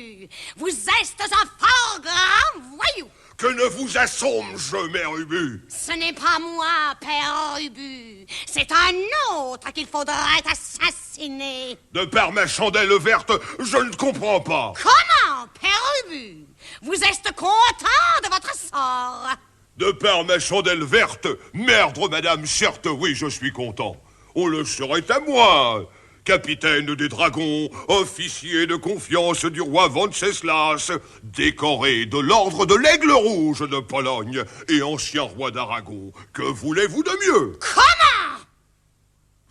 Ubu. Vous êtes un fort grand voyou. Que ne vous assomme-je, Mère Ubu? Ce n'est pas moi, Père Ubu. C'est un autre qu'il faudrait assassiner. De par ma chandelle verte, je ne comprends pas. Comment, Père Ubu? Vous êtes content de votre sort? De par ma chandelle verte, merde, madame, certes, oui, je suis content. On le serait à moi. Capitaine des dragons, officier de confiance du roi Venceslas, décoré de l'ordre de l'Aigle Rouge de Pologne et ancien roi d'Aragon. Que voulez-vous de mieux? Comment?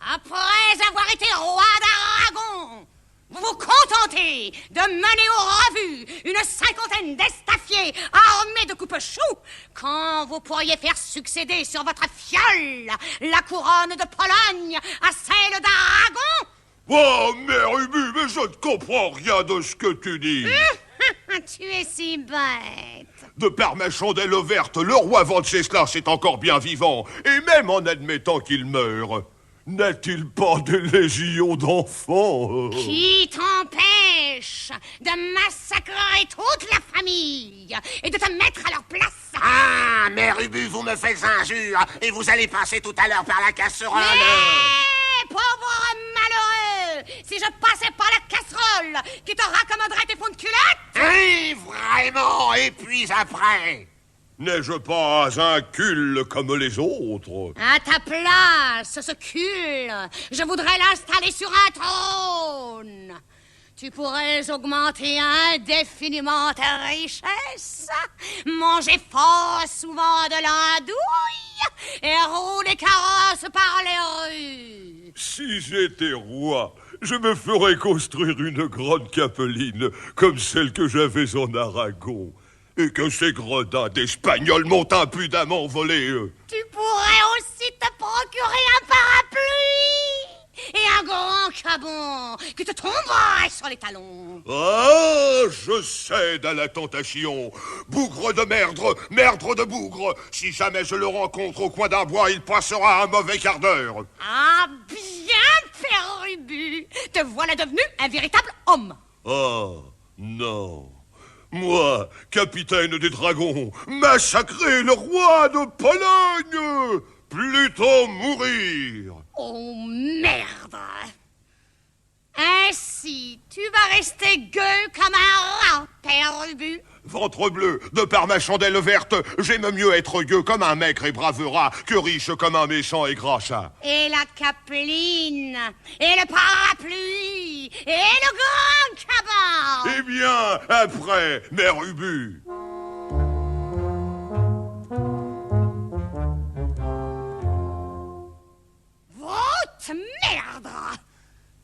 Après avoir été roi d'Aragon, vous vous contentez de mener aux revues une cinquantaine d'estafiers armés de coupe-choux quand vous pourriez faire succéder sur votre fiole la couronne de Pologne à celle d'Aragon? Oh, Mère Ubu, mais je ne comprends rien de ce que tu dis. Tu es si bête. De par ma chandelle verte, le roi Venceslas est encore bien vivant, et même en admettant qu'il meure, n'a-t-il pas des légions d'enfants? Qui t'empêche de massacrer toute la famille et de te mettre à leur place? Ah, Mère Ubu, vous me faites injure, et vous allez passer tout à l'heure par la casserole. Mais, pauvre malheureux, si je passais par la casserole qui te raccommoderait tes fonds de culotte? Oui, vraiment, et puis après? N'ai-je pas un cul comme les autres? À ta place, ce cul, je voudrais l'installer sur un trône. Tu pourrais augmenter indéfiniment ta richesse, manger fort souvent de l'andouille et rouler carrosse par les rues. Si j'étais roi, je me ferais construire une grande capeline comme celle que j'avais en Aragon. Et que ces gredins d'Espagnols m'ont impudemment volé. Tu pourrais aussi te procurer un parapluie et un grand cabon qui te tomberait sur les talons. Ah, je cède à la tentation. Bougre de merdre, merdre de bougre. Si jamais je le rencontre au coin d'un bois, il passera un mauvais quart d'heure. Ah, bien, Père Ubu. Te voilà devenu un véritable homme. Ah, non. Moi, capitaine des dragons, massacrer le roi de Pologne! Plutôt mourir! Oh, merde! Ainsi, tu vas rester gueux comme un rat, Père Ubu. Ventre bleu, de par ma chandelle verte, j'aime mieux être gueux comme un maigre et brave rat que riche comme un méchant et gras chat. Et la capeline, et le parapluie, et le grand cabane. Eh bien, après, Mère Ubu. Votre merde!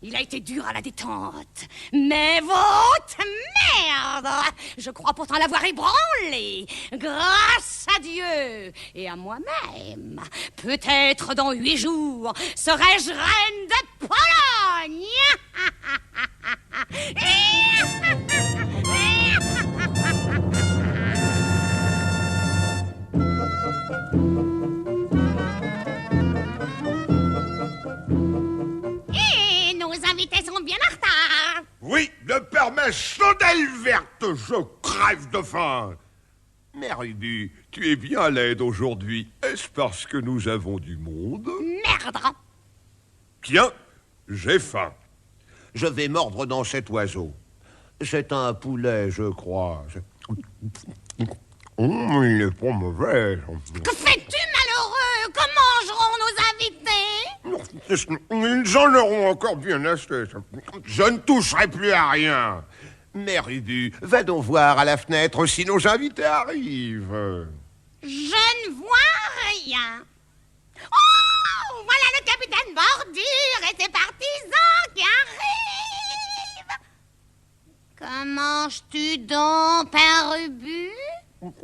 Il a été dur à la détente, mais votre merde! Je crois pourtant l'avoir ébranlé, grâce à Dieu et à moi-même. Peut-être dans 8 jours serai-je reine de Pologne! Et nos invités sont bien en retard. Oui, de par ma chandelle verte, je crève de faim. Mère Ubu, tu es bien laide aujourd'hui. Est-ce parce que nous avons du monde? Merde! Tiens, j'ai faim. Je vais mordre dans cet oiseau. C'est un poulet, je crois. Il n'est pas mauvais. Que fais-tu, malheureux? Que mangeront nos invités? Ils en auront encore bien assez. Je ne toucherai plus à rien. Mère Ubu, va donc voir à la fenêtre si nos invités arrivent. Je ne vois rien. Oh, voilà le capitaine Bordure et ses partisans qui arrivent. Que manges-tu donc, Père Ubu?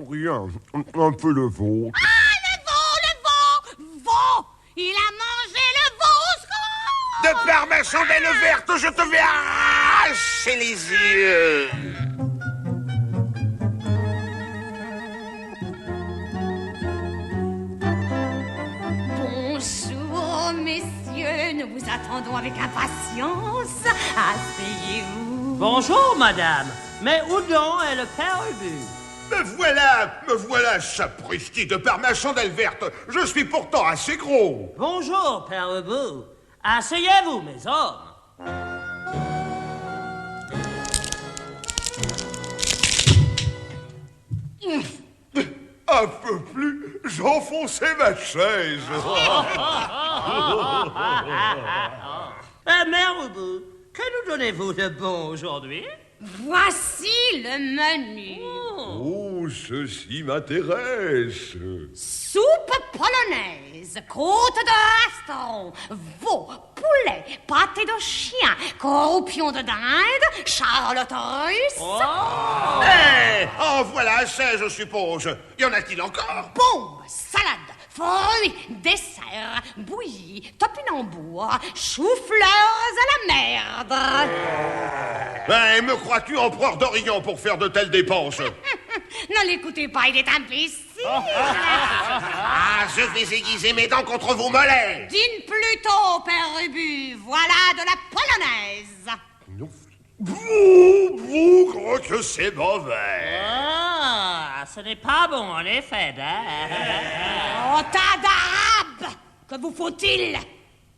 Rien, un peu le vôtre. Ah, le veau! Il a mangé le veau, Scrooge! De par ma chandelle verte, je te vais arracher les yeux. Bonjour, messieurs, nous vous attendons avec impatience. Asseyez-vous. Bonjour, madame. Mais où donc est le père Ubu? Me voilà, sapristi de par ma chandelle verte. Je suis pourtant assez gros. Bonjour, père Ubu. Asseyez-vous, mes hommes. Un peu plus, j'enfonçais ma chaise. Mère Ubu, que nous donnez-vous de bon aujourd'hui? Voici le menu. Oh, ceci m'intéresse. Soupe polonaise, côte de restaurant, veau, poulet, pâté de chien, corruption de dinde, charlotte russe. En voilà assez, je suppose. Y en a-t-il encore? Bombe, salade, fruits, dessert, bouillie, topinambour, choux-fleurs à la merde. Me crois-tu empereur d'Orient pour faire de telles dépenses? Ne l'écoutez pas, il est imbécile. Je vais aiguiser mes dents contre vos mollets. Dîne plutôt, père Ubu, voilà de la polonaise. Vous croyez que c'est mauvais? Ah, ce n'est pas bon, en effet, Oh, tas d'arabes! Que vous faut-il?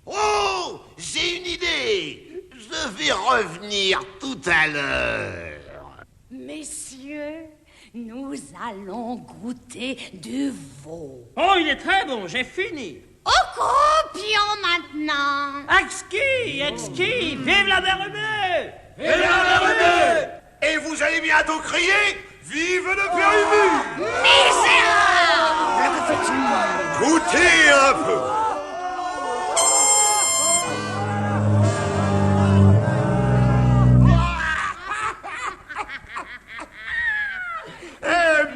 Oh, j'ai une idée. Je vais revenir tout à l'heure. Messieurs, nous allons goûter du veau. Oh, il est très bon, j'ai fini. Au croupion maintenant. Exquis, vive la mère Ubu! Vive la mère Ubu! Et vous allez bientôt crier vive le père Ubu! Misérable! Que fais-tu? Goûtez un peu.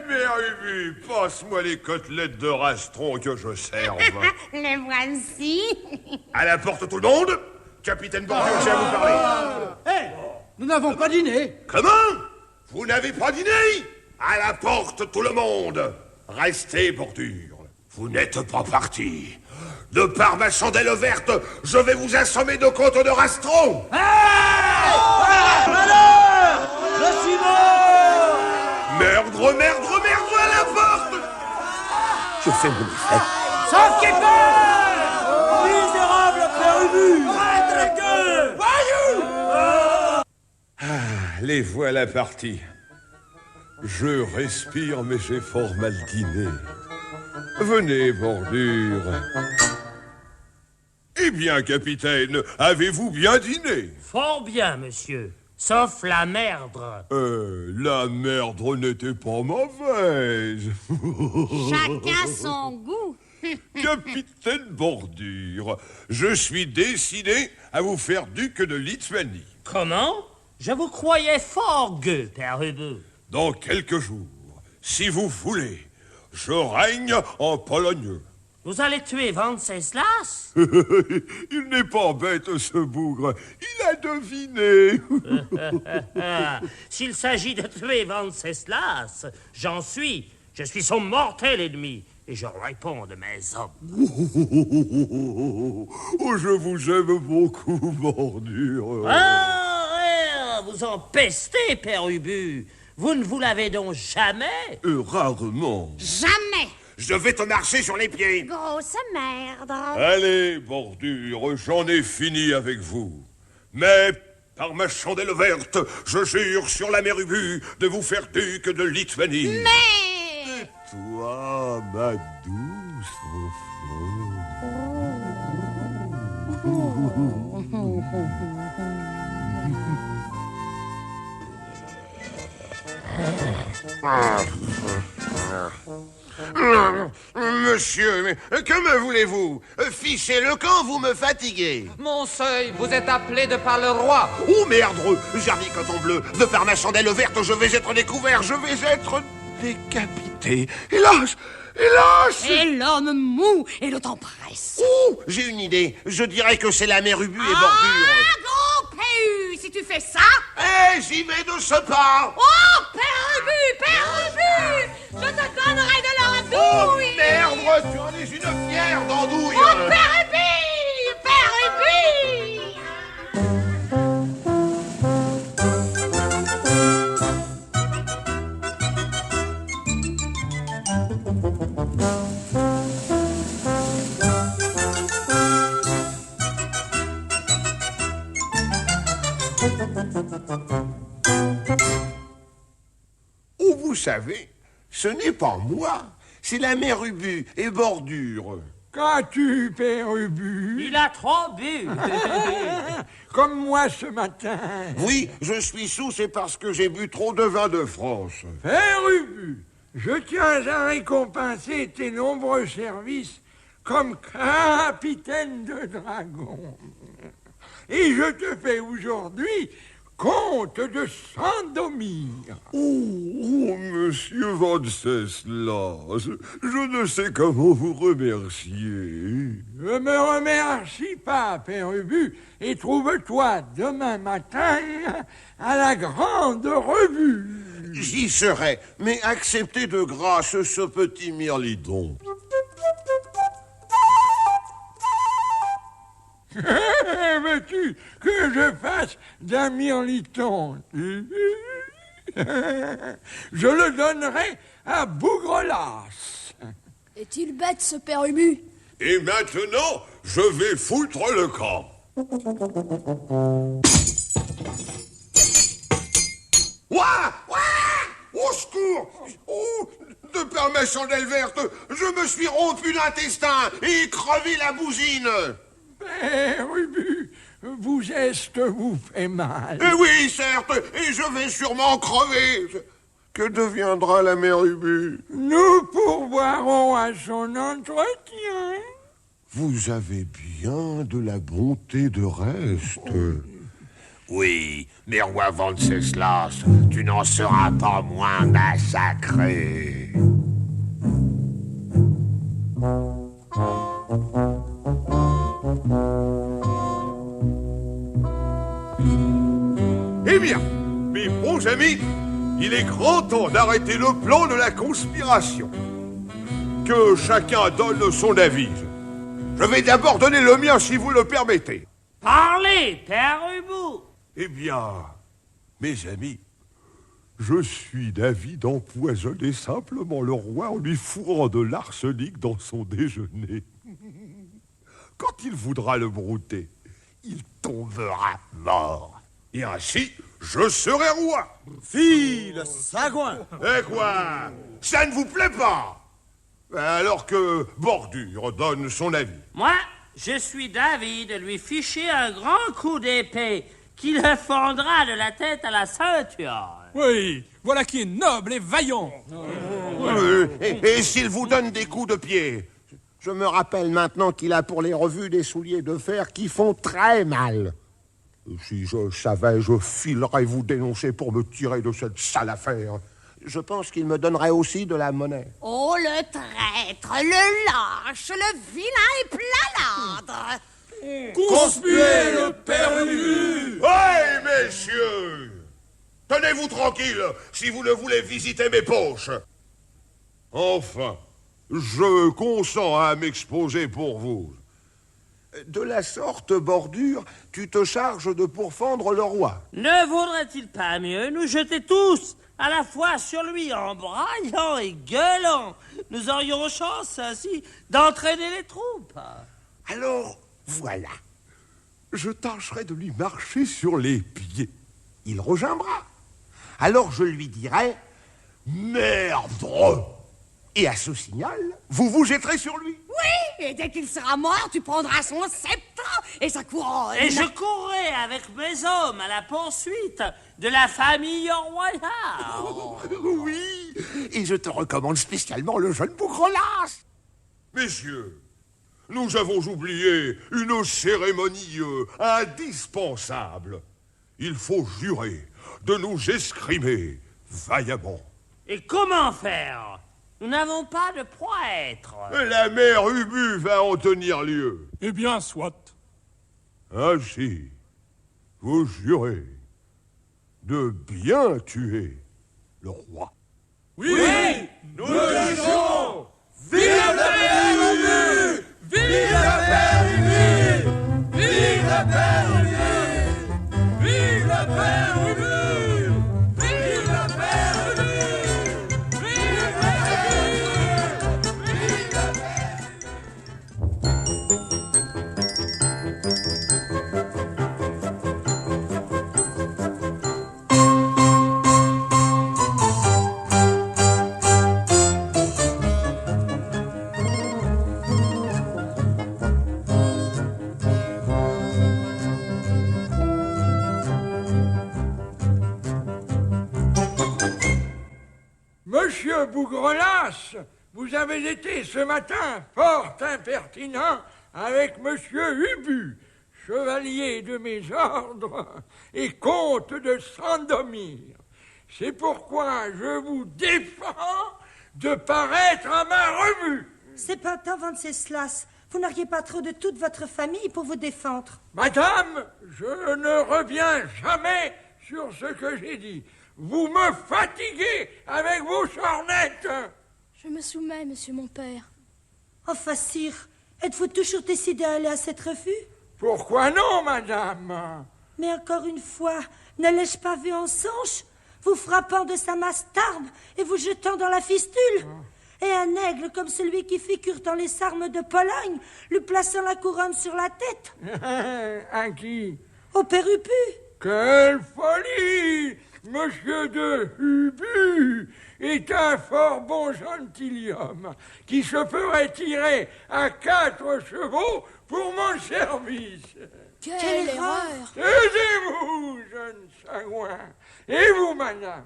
Père Ubu, passe-moi les côtelettes de rastron que je serve. Les voici. À la porte tout le monde. Capitaine Bordure, j'ai à vous parler. Nous n'avons pas dîné. Comment? Vous n'avez pas dîné? À la porte tout le monde. Restez, Bordure. Vous n'êtes pas parti. De par ma chandelle verte, je vais vous assommer de côtes de rastron. Je suis mort. Merdre à la porte. Je fais mon effet. Sauf qui peut. Misérable père Ubu. Traître. Voyou. Les voilà partis. Je respire, mais j'ai fort mal dîné. Venez, Bordure. Eh bien, capitaine, avez-vous bien dîné? Fort bien, monsieur. Sauf la merde. La merde n'était pas mauvaise. Chacun son goût. Capitaine Bordure, je suis décidé à vous faire duc de Lituanie. Comment? Je vous croyais fort gueux, père Ubu. Dans quelques jours, si vous voulez, je règne en Pologne. Vous allez tuer Venceslas? Il n'est pas bête, ce bougre. Il a deviné. S'il s'agit de tuer Venceslas, j'en suis. Je suis son mortel ennemi. Et je réponds de mes hommes. Oh, je vous aime beaucoup, Bordure. Vous en pestez, père Ubu. Vous ne vous l'avez donc jamais? Rarement. Jamais. Je vais te marcher sur les pieds. Grosse merde. Allez, Bordure, j'en ai fini avec vous. Mais, par ma chandelle verte, je jure sur la mère Ubu de vous faire duc de Lituanie. Mais... Toi, ma douce Monsieur, mais que me voulez-vous? Fichez le camp, vous me fatiguez. Mon seuil, vous êtes appelé de par le roi. Oh merde, Jarny Coton Bleu, de par ma chandelle verte, je vais être découvert, je vais être décapité. Hélas, hélas. Et l'homme mou, et le temps presse. Oh, j'ai une idée, je dirais que c'est la mère Ubu et Bordure. Gros PU, si tu fais ça... J'y vais de ce pas. Oh, Père Ubu, je te donnerai de Oh l'andouille. merde, tu en es une fière d'andouille. Oh, Père Ubu. vous savez, ce n'est pas moi, c'est la mère Ubu et Bordure. Qu'as-tu, Père Ubu? Il a trop bu. Comme moi ce matin. Oui, je suis sous, c'est parce que j'ai bu trop de vin de France. Père Ubu, je tiens à récompenser tes nombreux services comme capitaine de dragon. Et je te fais aujourd'hui comte de Sandomir. Oh, monsieur Venceslas, je ne sais comment vous remercier. Ne me remercie pas, Père Ubu, et trouve-toi demain matin à la grande revue. J'y serai, mais acceptez de grâce ce petit mirlidon. Veux-tu que je fasse d'un mirliton? Je le donnerai à Bougrelas. Est-il bête, ce Père Ubu? Et maintenant, je vais foutre le camp. Ouah! Ouah! Au secours! Oh, de par ma chandelle verte, je me suis rompu l'intestin et crevé la bousine. Père Ubu, vous fait mal. Oui, certes, et je vais sûrement crever. Que deviendra la mère Ubu? Nous pourvoirons à son entretien. Vous avez bien de la bonté de reste. Oui, mais roi Venceslas, tu n'en seras pas moins massacré. Eh bien, mes bons amis, il est grand temps d'arrêter le plan de la conspiration. Que chacun donne son avis. Je vais d'abord donner le mien, si vous le permettez. Parlez, Père Ubu. Eh bien, mes amis, je suis d'avis d'empoisonner simplement le roi en lui fourrant de l'arsenic dans son déjeuner. Quand il voudra le brouter, il tombera mort. Et ainsi, je serai roi. File, sagouin. Eh quoi? Ça ne vous plaît pas? Alors que Bordure donne son avis. Moi, je suis d'avis de lui ficher un grand coup d'épée qui le fendra de la tête à la ceinture. Oui, voilà qui est noble et vaillant. Et s'il vous donne des coups de pied? Je me rappelle maintenant qu'il a pour les revues des souliers de fer qui font très mal. Si je savais, je filerais vous dénoncer pour me tirer de cette sale affaire. Je pense qu'il me donnerait aussi de la monnaie. Oh, le traître, le lâche, le vilain et plaladre. Conspuez le Père Ubu. Hey, messieurs! Tenez-vous tranquille si vous ne voulez visiter mes poches. Enfin, je consens à m'exposer pour vous. De la sorte, Bordure, tu te charges de pourfendre le roi. Ne vaudrait-il pas mieux nous jeter tous à la fois sur lui en braillant et gueulant? Nous aurions chance ainsi d'entraîner les troupes. Alors, voilà. Je tâcherai de lui marcher sur les pieds. Il regimbera. Alors je lui dirai « Merde !» Et à ce signal, vous vous jetterez sur lui. Oui, et dès qu'il sera mort, tu prendras son sceptre et sa couronne. Et je courrai avec mes hommes à la poursuite de la famille royale. Oui, et je te recommande spécialement le jeune Bougrelas. Messieurs, nous avons oublié une cérémonie indispensable. Il faut jurer de nous escrimer vaillamment. Et comment faire? Nous n'avons pas de prêtre. La mère Ubu va en tenir lieu. Eh bien, soit. Ainsi, vous jurez de bien tuer le roi. Oui, Nous le jurons. Vive le Père Ubu. Vive le Père Ubu. Vive le Père Ubu. Vive le Père Ubu. Vive le Père Ubu. Monsieur Bougrelas, vous avez été ce matin fort impertinent avec Monsieur Ubu, chevalier de mes ordres et comte de Sandomir. C'est pourquoi je vous défends de paraître à ma revue. C'est pas tant, Venceslas. Vous n'auriez pas trop de toute votre famille pour vous défendre. Madame, je ne reviens jamais sur ce que j'ai dit. Vous me fatiguez avec vos sornettes. Je me soumets, monsieur mon père. Enfin, sire, êtes-vous toujours décidé à aller à cette revue? Pourquoi non, madame? Mais encore une fois, ne l'ai-je pas vu en songe, vous frappant de sa masse d'armes et vous jetant dans la fistule? Et un aigle comme celui qui figure dans les armes de Pologne, lui plaçant la couronne sur la tête? À qui? Au père Ubu. Quelle folie! Monsieur de Ubu est un fort bon gentilhomme qui se ferait tirer à 4 chevaux pour mon service. Quelle erreur! Taisez-vous, jeune sagouin. Et vous, madame?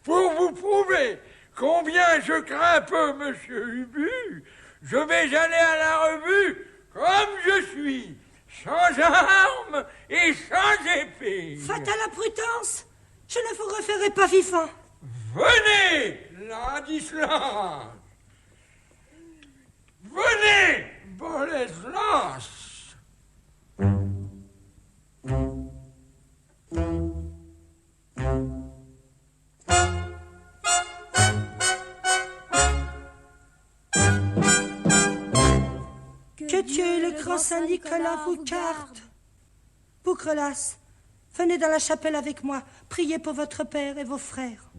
Pour vous prouver combien je crains peu monsieur Ubu, je vais aller à la revue comme je suis, sans armes et sans épée. Faites à la prudence, je ne vous referai pas vivant. Venez, Ladislas. Venez, Boleslas. Que Dieu et le grand Saint-Nicolas vous gardent. Bougrelas, venez dans la chapelle avec moi, priez pour votre père et vos frères.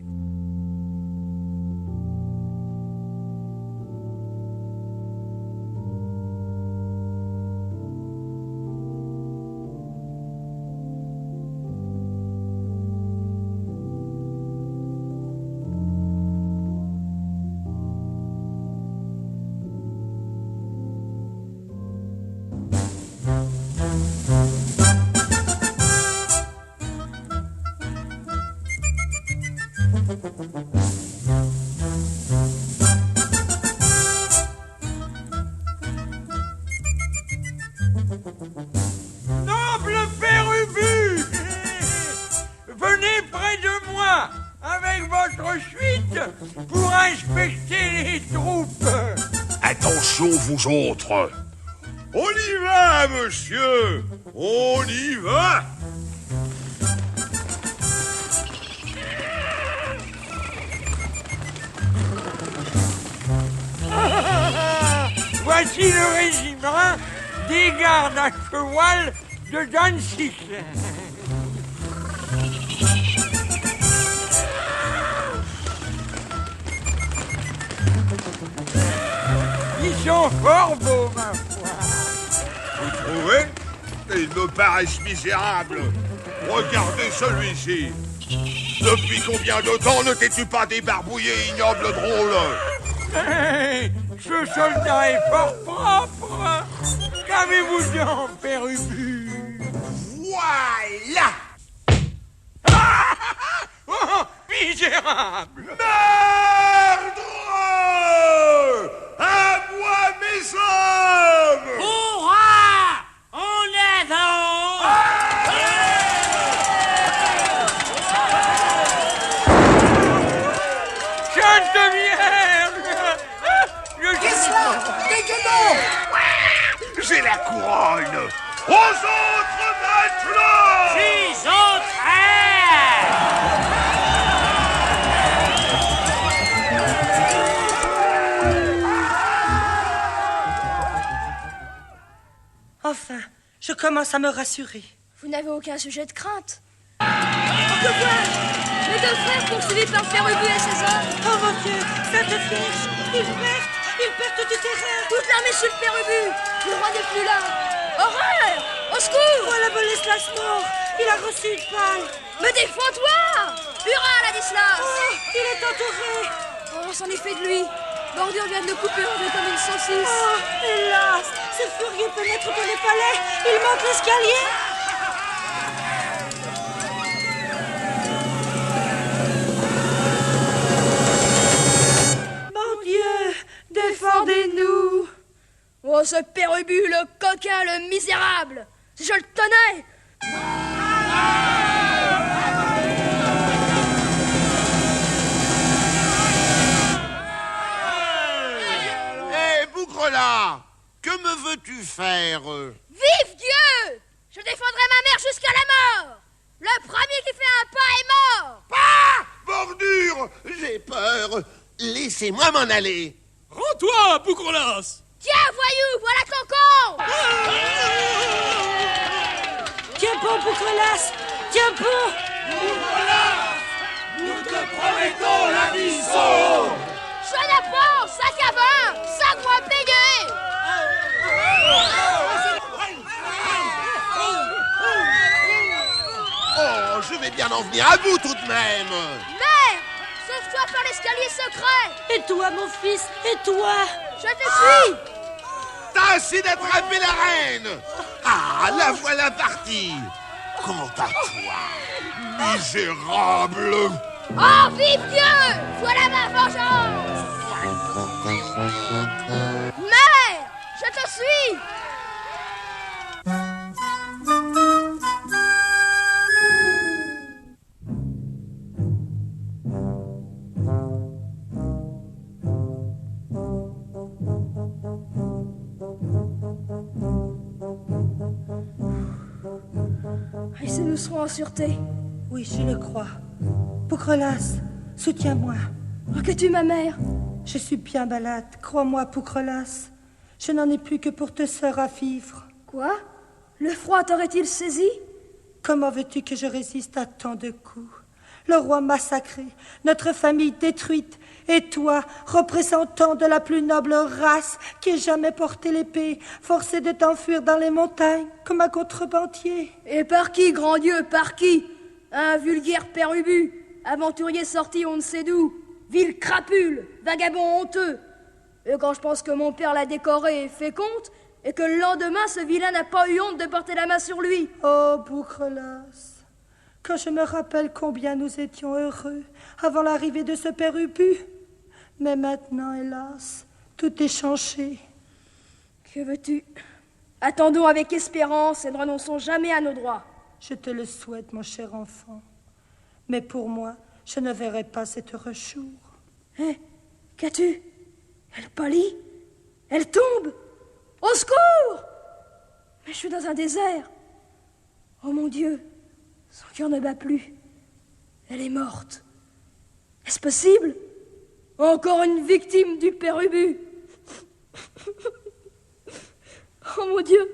Noble père Ubu, venez près de moi avec votre suite pour inspecter les troupes. Attention, vous autres. On y va, monsieur. On y va. Voici le régiment des gardes à cheval de Danzig. Ils sont fort beaux, ma foi. Vous trouvez? Ils me paraissent misérables. Regardez celui-ci. Depuis combien de temps ne t'es-tu pas débarbouillé, ignoble drôle? Hey, ce soldat est fort propre. Qu'avez-vous donc, père Ubu? Voilà. Oh, misérable! Merde! À moi, mes hommes! Hurrah! En avant! Sainte Vierge! Qu'est-ce là? Dégueulasse! J'ai la couronne! Aux autres maintenant! Six autres Enfin, je commence à me rassurer. Vous n'avez aucun sujet de crainte. Que vois-je? Mes deux frères poursuivis par Père Ubu et ses hommes. Oh mon Dieu, Sainte Vierge, ils perdent du terrain. Toute l'armée suit le Père Ubu. Le roi n'est plus là. Horreur! Au secours! Voilà Boleslas mort, il a reçu une balle. Me défends-toi! Hurrah, Ladislas! Oh, il est entouré. Oh, on s'en est fait de lui. Bordure vient de le couper en deux comme une saucisse. Oh, hélas, ces furieux pénètrent dans les palais. Ils montent l'escalier. Oh, ce père Ubu, le coquin, le misérable! Si je le tenais! Hé, Bougrelas, que me veux-tu faire? Vive Dieu! Je défendrai ma mère jusqu'à la mort! Le premier qui fait un pas est mort! Pas! Bordure! J'ai peur. Laissez-moi m'en aller. Rends-toi, Bougrelas! Tiens, voyou, voilà ton con! Tiens bon, Bougrelas! Tiens bon! Bougrelas! Nous te promettons la vie sauve! Chenapan, sac à vin, sac moins payé! Oh, je vais bien en venir à bout tout de même. Mère! Sauve-toi par l'escalier secret! Et toi, mon fils? Et toi? Je te suis! T'as assez d'attraper la reine. Ah, la voilà partie. Quant à toi, misérable. Oh, vive Dieu! Voilà ma vengeance! Mère! Je te suis! Ici, nous serons en sûreté. Oui, je le crois. Bougrelas, soutiens-moi. Oh, qu'as-tu, ma mère? Je suis bien malade, crois-moi, Bougrelas. Je n'en ai plus que pour te sœur à vivre. Quoi? Le froid t'aurait-il saisi? Comment veux-tu que je résiste à tant de coups? Le roi massacré, notre famille détruite, et toi, représentant de la plus noble race qui ait jamais porté l'épée, forcé de t'enfuir dans les montagnes comme un contrebandier. Et par qui, grand Dieu, par qui? Un vulgaire père Ubu, aventurier sorti on ne sait d'où, vil crapule, vagabond honteux. Et quand je pense que mon père l'a décoré et fait compte, et que le lendemain, ce vilain n'a pas eu honte de porter la main sur lui. Oh, Bougrelas, quand je me rappelle combien nous étions heureux avant l'arrivée de ce père Ubu. Mais maintenant, hélas, tout est changé. Que veux-tu? Attendons avec espérance et ne renonçons jamais à nos droits. Je te le souhaite, mon cher enfant. Mais pour moi, je ne verrai pas cet heureux jour. Hein? Qu'as-tu? Elle pâlit? Elle tombe? Au secours! Mais je suis dans un désert. Oh mon Dieu, son cœur ne bat plus. Elle est morte. Est-ce possible? Encore une victime du père Ubu. Oh mon Dieu,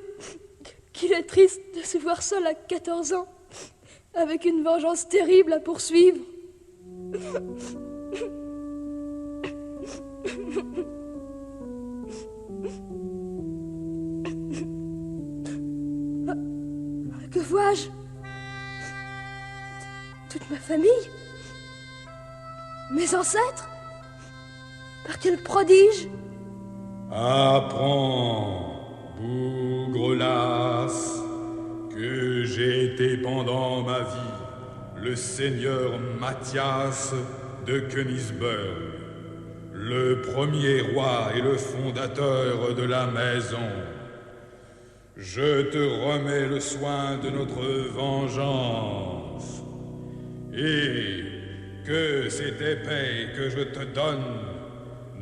qu'il est triste de se voir seul à 14 ans, avec une vengeance terrible à poursuivre. Que vois-je? Toute ma famille? Mes ancêtres? Par quel prodige? Apprends, Bougrelas, que j'ai été pendant ma vie le seigneur Mathias de Königsberg, le premier roi et le fondateur de la maison. Je te remets le soin de notre vengeance, et que cette épée que je te donne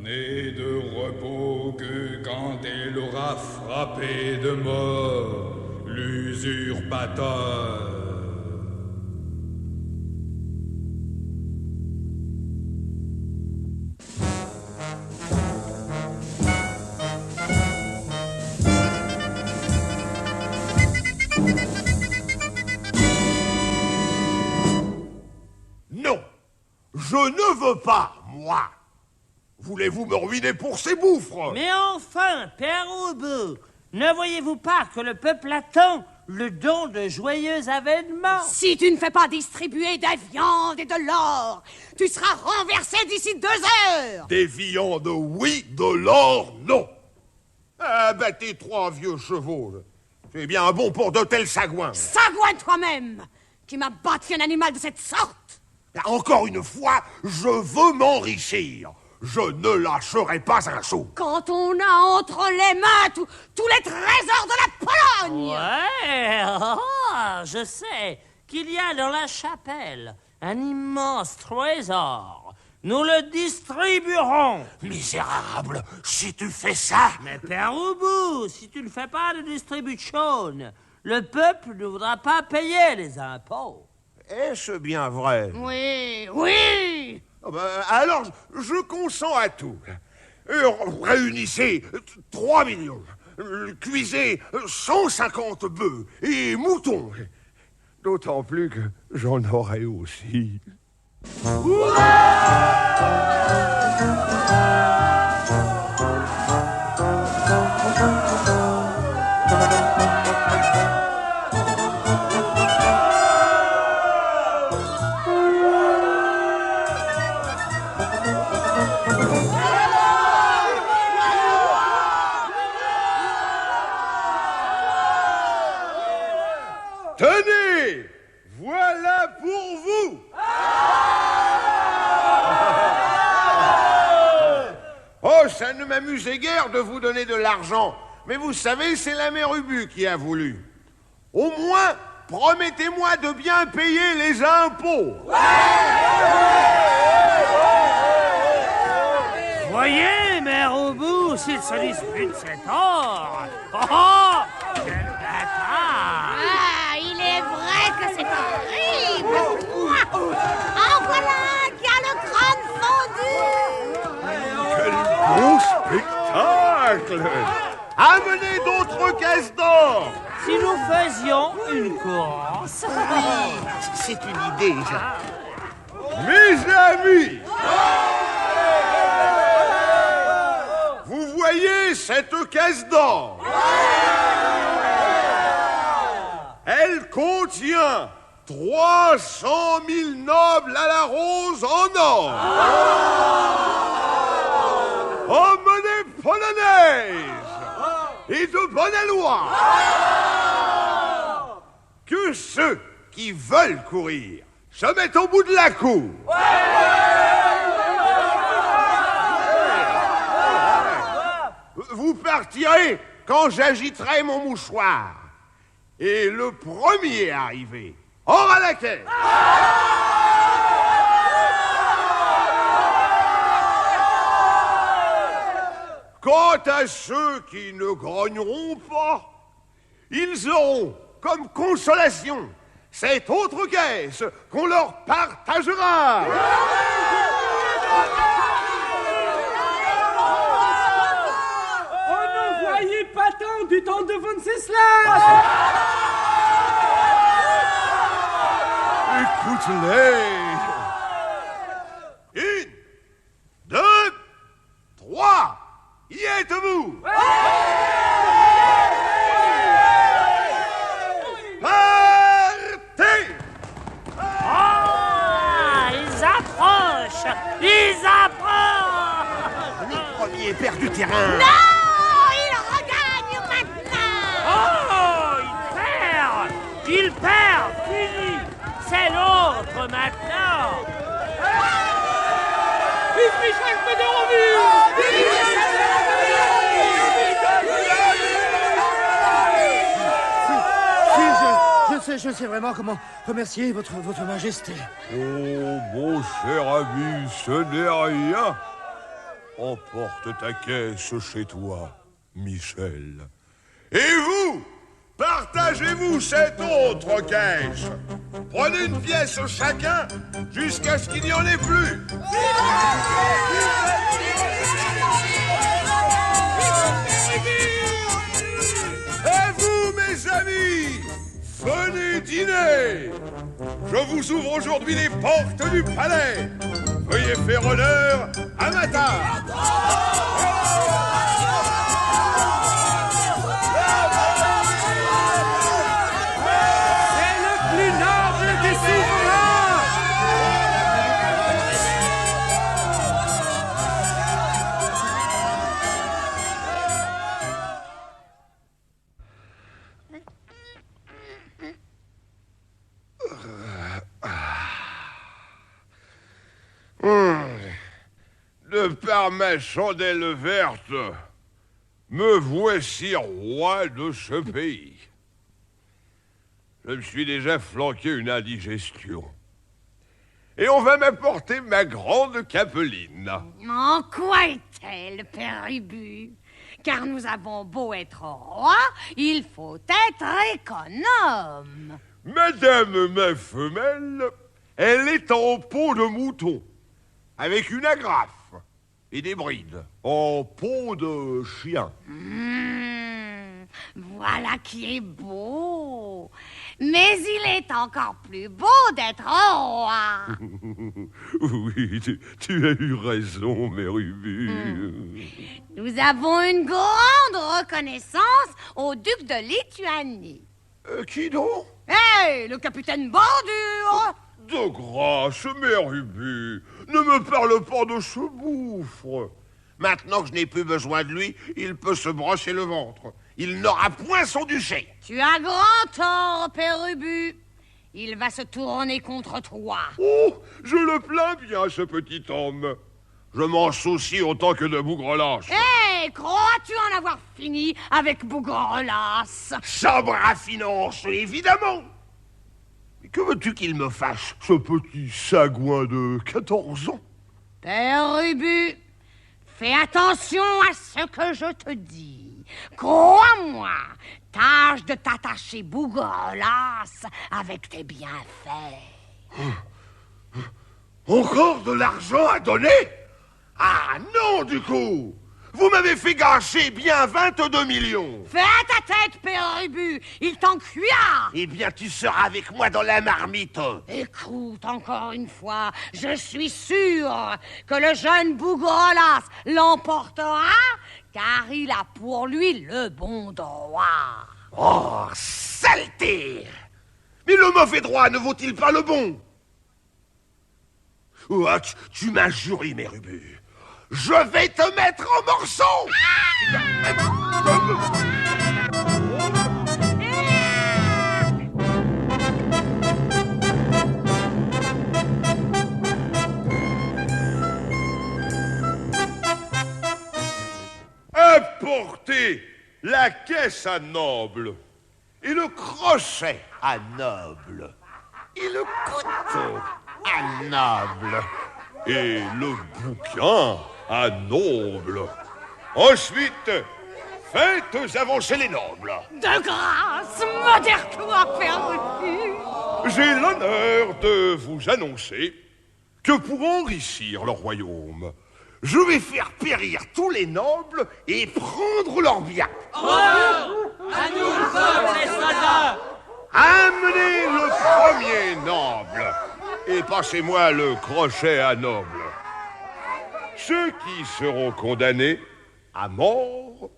n'ait de repos que quand elle aura frappé de mort l'usurpateur. Non, je ne veux pas, moi. Voulez-vous me ruiner pour ces bouffres? Mais enfin, père Ubu, ne voyez-vous pas que le peuple attend le don de joyeux avènements? Si tu ne fais pas distribuer des viandes et de l'or, tu seras renversé d'ici 2 heures. Des viandes, oui, de l'or, non. Abattez 3 vieux chevaux. C'est bien bon pour de tels sagouins. Sagouin toi-même, qui m'as battu un animal de cette sorte. Encore une fois, je veux m'enrichir. je ne lâcherai pas un sou. Quand on a entre les mains tous les trésors de la Pologne. Ouais, je sais qu'il y a dans la chapelle un immense trésor. Nous le distribuerons. Misérable, si tu fais ça... Mais Père Ubu, si tu ne fais pas de distribution, le peuple ne voudra pas payer les impôts. Est-ce bien vrai? Oui, oui. Alors, je consens à tout. Réunissez 3 millions. Cuisez 150 bœufs et moutons. D'autant plus que j'en aurai aussi. Tenez, voilà pour vous. Oh, ça ne m'amusait guère de vous donner de l'argent. Mais vous savez, c'est la mère Ubu qui a voulu. Au moins, promettez-moi de bien payer les impôts. Voyez, Mère Ubu, s'il se dispute cet or. Oh, quel bâtard! Ah, il est vrai que c'est horrible. En voilà qui a le crâne fondu. Quel beau spectacle! Amenez d'autres caisses d'or. Si nous faisions une course. C'est une idée, ça. Mes amis, vous voyez cette caisse d'or? Elle contient 300 000 nobles à la rose en or, en monnaie polonaise et de bonne loi. Que ceux qui veulent courir se mettent au bout de la cour. Vous partirez quand j'agiterai mon mouchoir. Et le premier arrivé aura la caisse. Quant à ceux qui ne grogneront pas, ils auront comme consolation cette autre caisse qu'on leur partagera. On ne voyait pas tant du temps de Wenceslas. Écoute-les. 1, 2, 3. Y êtes-vous? Partez! Ah, ils approchent. Ils approchent. Les premiers perdent du terrain. Non, il regagne maintenant. Oh, ils perdent. Fini. C'est l'autre maintenant. Vive Michel Federovic! Je sais vraiment comment remercier votre majesté. Oh, mon cher ami, ce n'est rien. Emporte ta caisse chez toi, Michel. Et vous, partagez-vous cette autre caisse. Prenez une pièce chacun jusqu'à ce qu'il n'y en ait plus. Et vous, mes amis, venez dîner. Je vous ouvre aujourd'hui les portes du palais. Veuillez faire honneur à ma table. C'est le plus noble des souverains. De par ma chandelle verte, me voici roi de ce pays. Je me suis déjà flanqué une indigestion. Et on va m'apporter ma grande capeline. En quoi est-elle, Père Ubu? Car nous avons beau être roi, il faut être économe. Madame ma femelle, elle est en peau de mouton, avec une agrafe et des brides, en peau de chien. Voilà qui est beau. Mais il est encore plus beau d'être roi. Oui, tu as eu raison, Mère Ubu. Nous avons une grande reconnaissance au duc de Lituanie. Qui donc? Hé, le capitaine Bordure! De grâce, Mère Ubu, ne me parle pas de ce bouffre. Maintenant que je n'ai plus besoin de lui, il peut se brosser le ventre. Il n'aura point son duché. Tu as grand tort, Père Ubu. Il va se tourner contre toi. Oh, je le plains bien, ce petit homme. Je m'en soucie autant que de Bougrelas. Hé, crois-tu en avoir fini avec Bougrelas? Sabre à finance, évidemment. Mais que veux-tu qu'il me fasse, ce petit sagouin de 14 ans? Père Ubu, fais attention à ce que je te dis. Crois-moi, tâche de t'attacher Bougrelas avec tes bienfaits. Encore de l'argent à donner? Ah non, du coup. Vous m'avez fait gâcher bien 22 millions. Fais à ta tête, Père Ubu, il t'en cuira. Eh bien, tu seras avec moi dans la marmite. Écoute, encore une fois, je suis sûr que le jeune Bougrelas l'emportera, car il a pour lui le bon droit. Oh, saleté! Mais le mauvais droit ne vaut-il pas le bon? Oh, tu m'as juré, Mère Ubu. Je vais te mettre en morceaux! Apportez la caisse à noble, et le crochet à noble, et le couteau à noble, et le bouquin à noble. Ensuite, faites avancer les nobles. De grâce, modère-toi, Père Ubu. J'ai l'honneur de vous annoncer que pour enrichir le royaume, je vais faire périr tous les nobles et prendre leurs biens. À nous, peuple, les soldats! Amenez le premier noble et passez-moi le crochet à noble. Ceux qui seront condamnés à mort,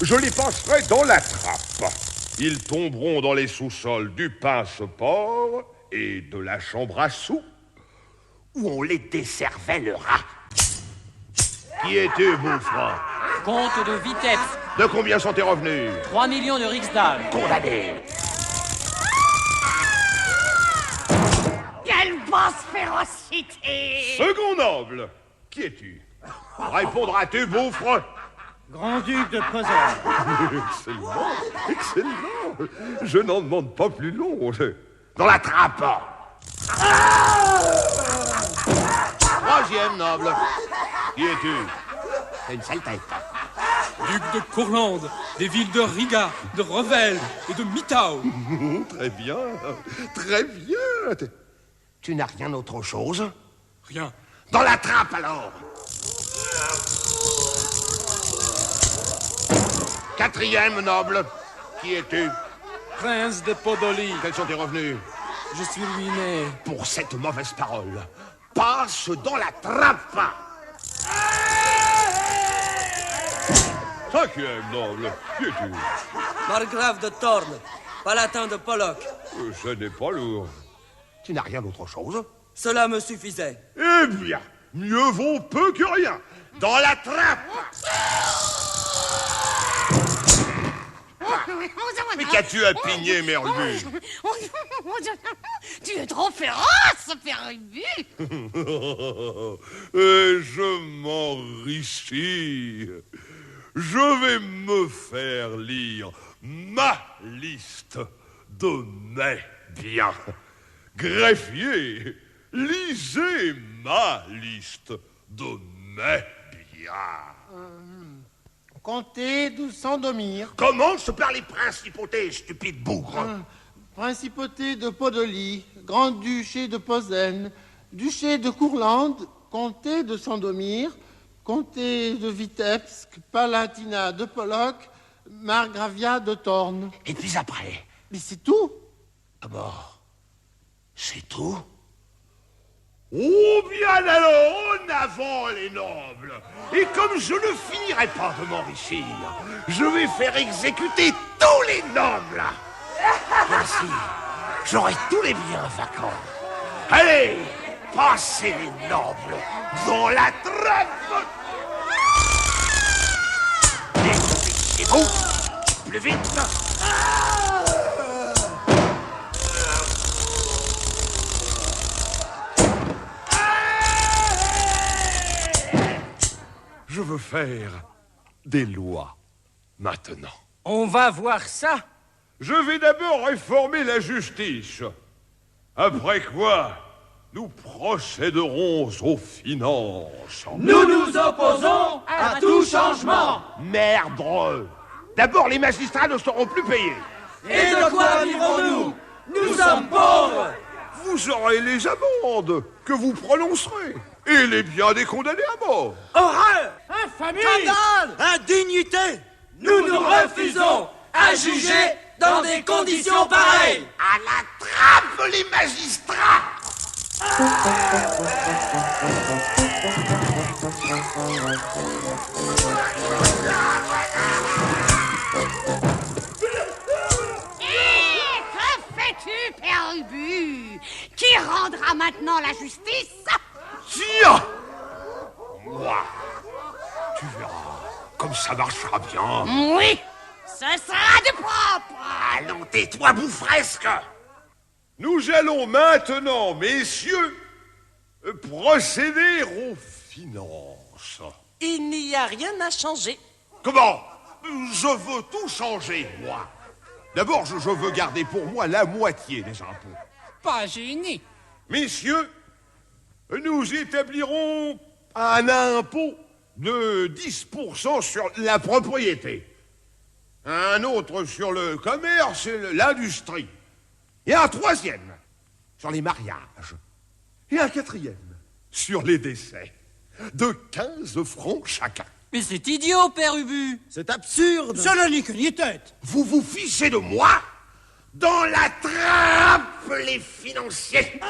je les passerai dans la trappe. Ils tomberont dans les sous-sols du pince-port et de la chambre à sous, où on les décervellera. Qui es-tu, bouffre? Comte de Vitebsk. De combien sont tes revenus? 3 millions de riksdag. Condamné. Quelle basse férocité! Second noble, qui es-tu? Répondras-tu, bouffre? Grand-duc de Posen. Excellent, excellent. Je n'en demande pas plus long. Dans la trappe. Troisième noble. Qui es-tu? T'as une sale tête. Duc de Courlande, des villes de Riga, de Revel et de Mitau. Très bien, très bien. Tu n'as rien autre chose? Rien. Dans la trappe, alors. Quatrième noble. Qui es-tu? Prince de Podoli. Quels sont tes revenus? Je suis ruiné. Pour cette mauvaise parole, passe dans la trappe. Cinquième noble, qui es-tu? Margrave de Torne, palatin de Pollock. Ce n'est pas lourd. Tu n'as rien d'autre chose? Cela me suffisait. Eh bien, mieux vaut peu que rien. Dans la trappe. Mais qu'as-tu à pigner, Mère Ubu? Tu es trop féroce, Père Ubu. Je m'enrichis. Je vais me faire lire ma liste de mes biens. Greffier, lisez ma liste de mes biens. Comptez d'où s'endormir. Commence par les principautés, stupide bougre. Principauté de Podolie, grand-duché de Posen, duché de Courlande, comté de Sandomir, comté de Vitebsk, Palatinat de Pollock, Margravia de Thorn. Et puis après? Mais c'est tout. Ah bon, c'est tout? Oh bien alors, en avant les nobles. Et comme je ne finirai pas de m'enrichir, je vais faire exécuter tous les nobles. Ainsi, j'aurai tous les biens vacants. Allez, passez les nobles dans la trappe. Et vous, plus vite. Je veux faire des lois maintenant. On va voir ça. Je vais d'abord réformer la justice. Après quoi, nous procéderons aux finances. Nous nous opposons à tout changement. Merde! D'abord, les magistrats ne seront plus payés. Et de quoi vivrons-nous? Nous sommes pauvres. Vous aurez les amendes que vous prononcerez et les biens des condamnés à mort. Horreur! Infamie! Scandale! Indignité! Nous nous refusons à juger dans des conditions pareilles. À la trappe, les magistrats! Que fais-tu, Père Ubu? Qui rendra maintenant la justice? Tiens! Moi, tu verras, comme ça marchera bien. Oui, ce sera du propre. Allons, tais-toi, bouffresque! Nous allons maintenant, messieurs, procéder aux finances. Il n'y a rien à changer. Comment? Je veux tout changer, moi. D'abord, je veux garder pour moi la moitié des impôts. Pas gêné. Messieurs, nous établirons un impôt de 10% sur la propriété, un autre sur le commerce et l'industrie, et un troisième sur les mariages, et un quatrième sur les décès, de 15 francs chacun. Mais c'est idiot, Père Ubu. C'est absurde. Ça n'a ni queue ni tête. Vous vous fichez de moi? Dans la trappe, les financiers! Mais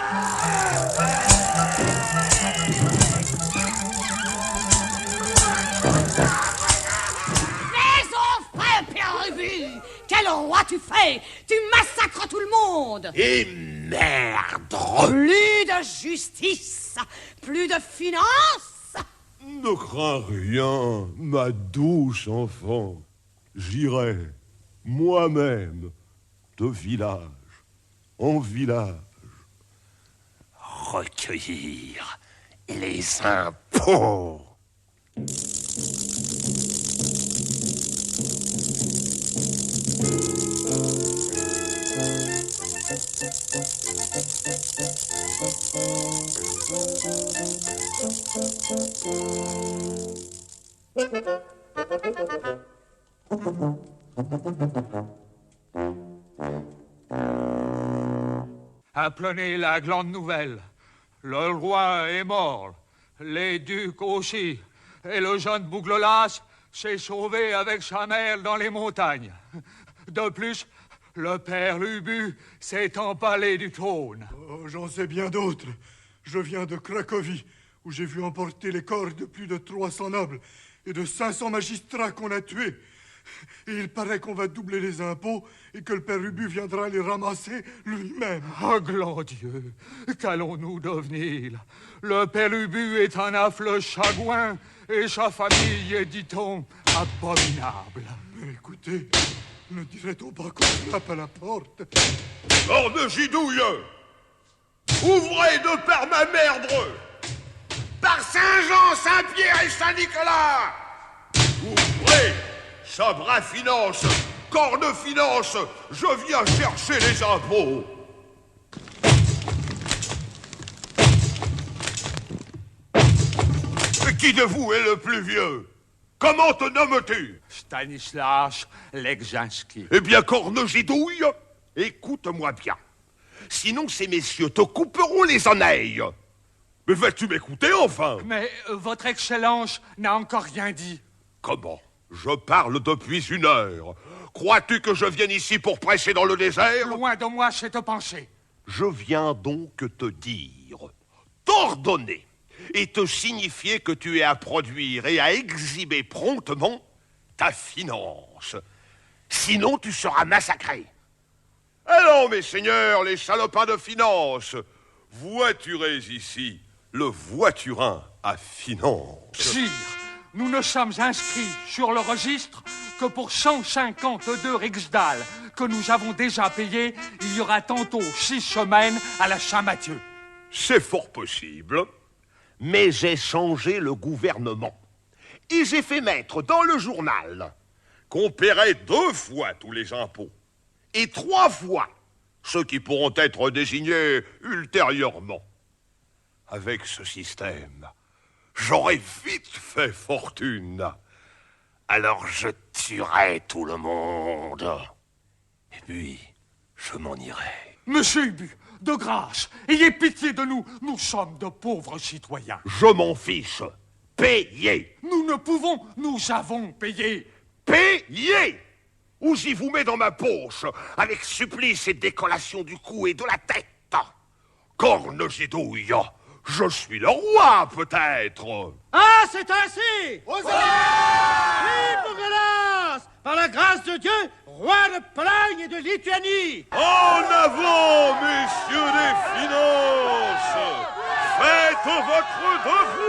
enfin, Père Ubu, quel roi tu fais? Tu massacres tout le monde. Et merde! Plus de justice, plus de finances. Ne crains rien, ma douce enfant. J'irai, moi-même, de village en village, recueillir les impôts. Apprenez la grande nouvelle. Le roi est mort, les ducs aussi, et le jeune Bouglolas s'est sauvé avec sa mère dans les montagnes. De plus, le père Ubu s'est empalé du trône. Oh, j'en sais bien d'autres. Je viens de Cracovie, où j'ai vu emporter les corps de plus de 300 nobles et de 500 magistrats qu'on a tués. Et il paraît qu'on va doubler les impôts et que le père Ubu viendra les ramasser lui-même. Ah, grand Dieu, qu'allons-nous devenir? Le père Ubu est un affreux chagouin et sa famille est, dit-on, abominable. Mais écoutez, Ne dirait-on pas qu'on tape à la porte? Corne Gidouille! Ouvrez de par ma merdre! Par Saint-Jean, Saint-Pierre et Saint-Nicolas! Ouvrez! Sabra Finance! Corne Finance! Je viens chercher les impôts! Qui de vous est le plus vieux? Comment te nommes-tu? Stanislas Legzinski. Eh bien, Corne Gidouille, écoute-moi bien. Sinon, ces messieurs te couperont les oreilles. Mais vas-tu m'écouter, enfin? Mais votre Excellence n'a encore rien dit. Comment? Je parle depuis 1 heure. Crois-tu que je vienne ici pour presser dans le désert? Loin de moi cette pensée. Je viens donc te dire, t'ordonner et te signifier que tu es à produire et à exhiber promptement ta finance. Sinon, tu seras massacré. Alors, mes seigneurs, les salopins de finance, voiturez ici le voiturin à finance. Sire, nous ne sommes inscrits sur le registre que pour 152 rixdales que nous avons déjà payés il y aura tantôt 6 semaines à la Saint-Mathieu. C'est fort possible, mais j'ai changé le gouvernement. Et j'ai fait mettre dans le journal qu'on paierait 2 fois tous les impôts et 3 fois ceux qui pourront être désignés ultérieurement. Avec ce système, j'aurais vite fait fortune. Alors je tuerai tout le monde. Et puis, je m'en irai. Monsieur Ubu, de grâce, ayez pitié de nous. Nous sommes de pauvres citoyens. Je m'en fiche. Payez. Nous ne pouvons, nous avons payé. Payez. Ou j'y vous mets dans ma poche, avec supplice et décollation du cou et de la tête. Corne Gidouille, je suis le roi, peut-être. Ah, c'est ainsi! Oui, pour grâce! Par la grâce de Dieu, roi de Pologne et de Lituanie! En avant, messieurs des finances! Faites votre devoir!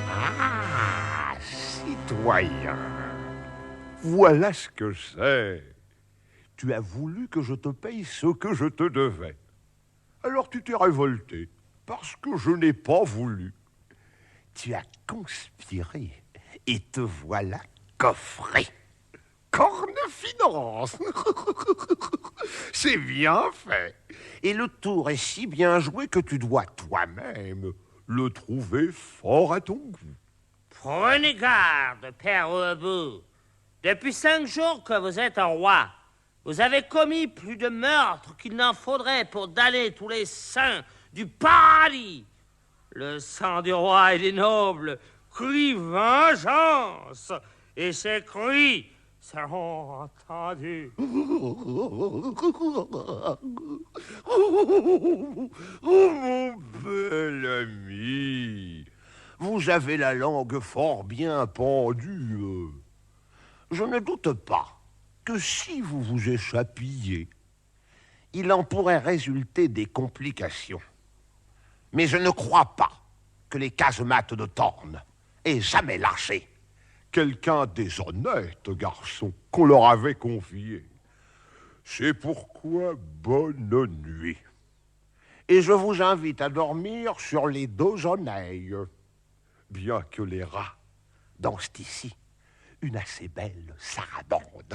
Ah, citoyen, voilà ce que c'est. Tu as voulu que je te paye ce que je te devais. Alors tu t'es révolté, parce que je n'ai pas voulu. Tu as conspiré, et te voilà coffré. Corne Finance. C'est bien fait. Et le tour est si bien joué que tu dois toi-même le trouver fort à ton goût. Prenez garde, Père Ubu. Depuis 5 jours que vous êtes un roi, vous avez commis plus de meurtres qu'il n'en faudrait pour damner tous les saints du paradis. Le sang du roi et des nobles crie vengeance, et ces cris seront entendus. Oh, mon bel ami, vous avez la langue fort bien pendue. Je ne doute pas que si vous vous échappiez, il en pourrait résulter des complications. Mais je ne crois pas que les casemates de Torne aient jamais lâché quelqu'un des honnêtes garçons qu'on leur avait confié. C'est pourquoi bonne nuit. Et je vous invite à dormir sur les 2 oreilles, bien que les rats dansent ici une assez belle sarabande.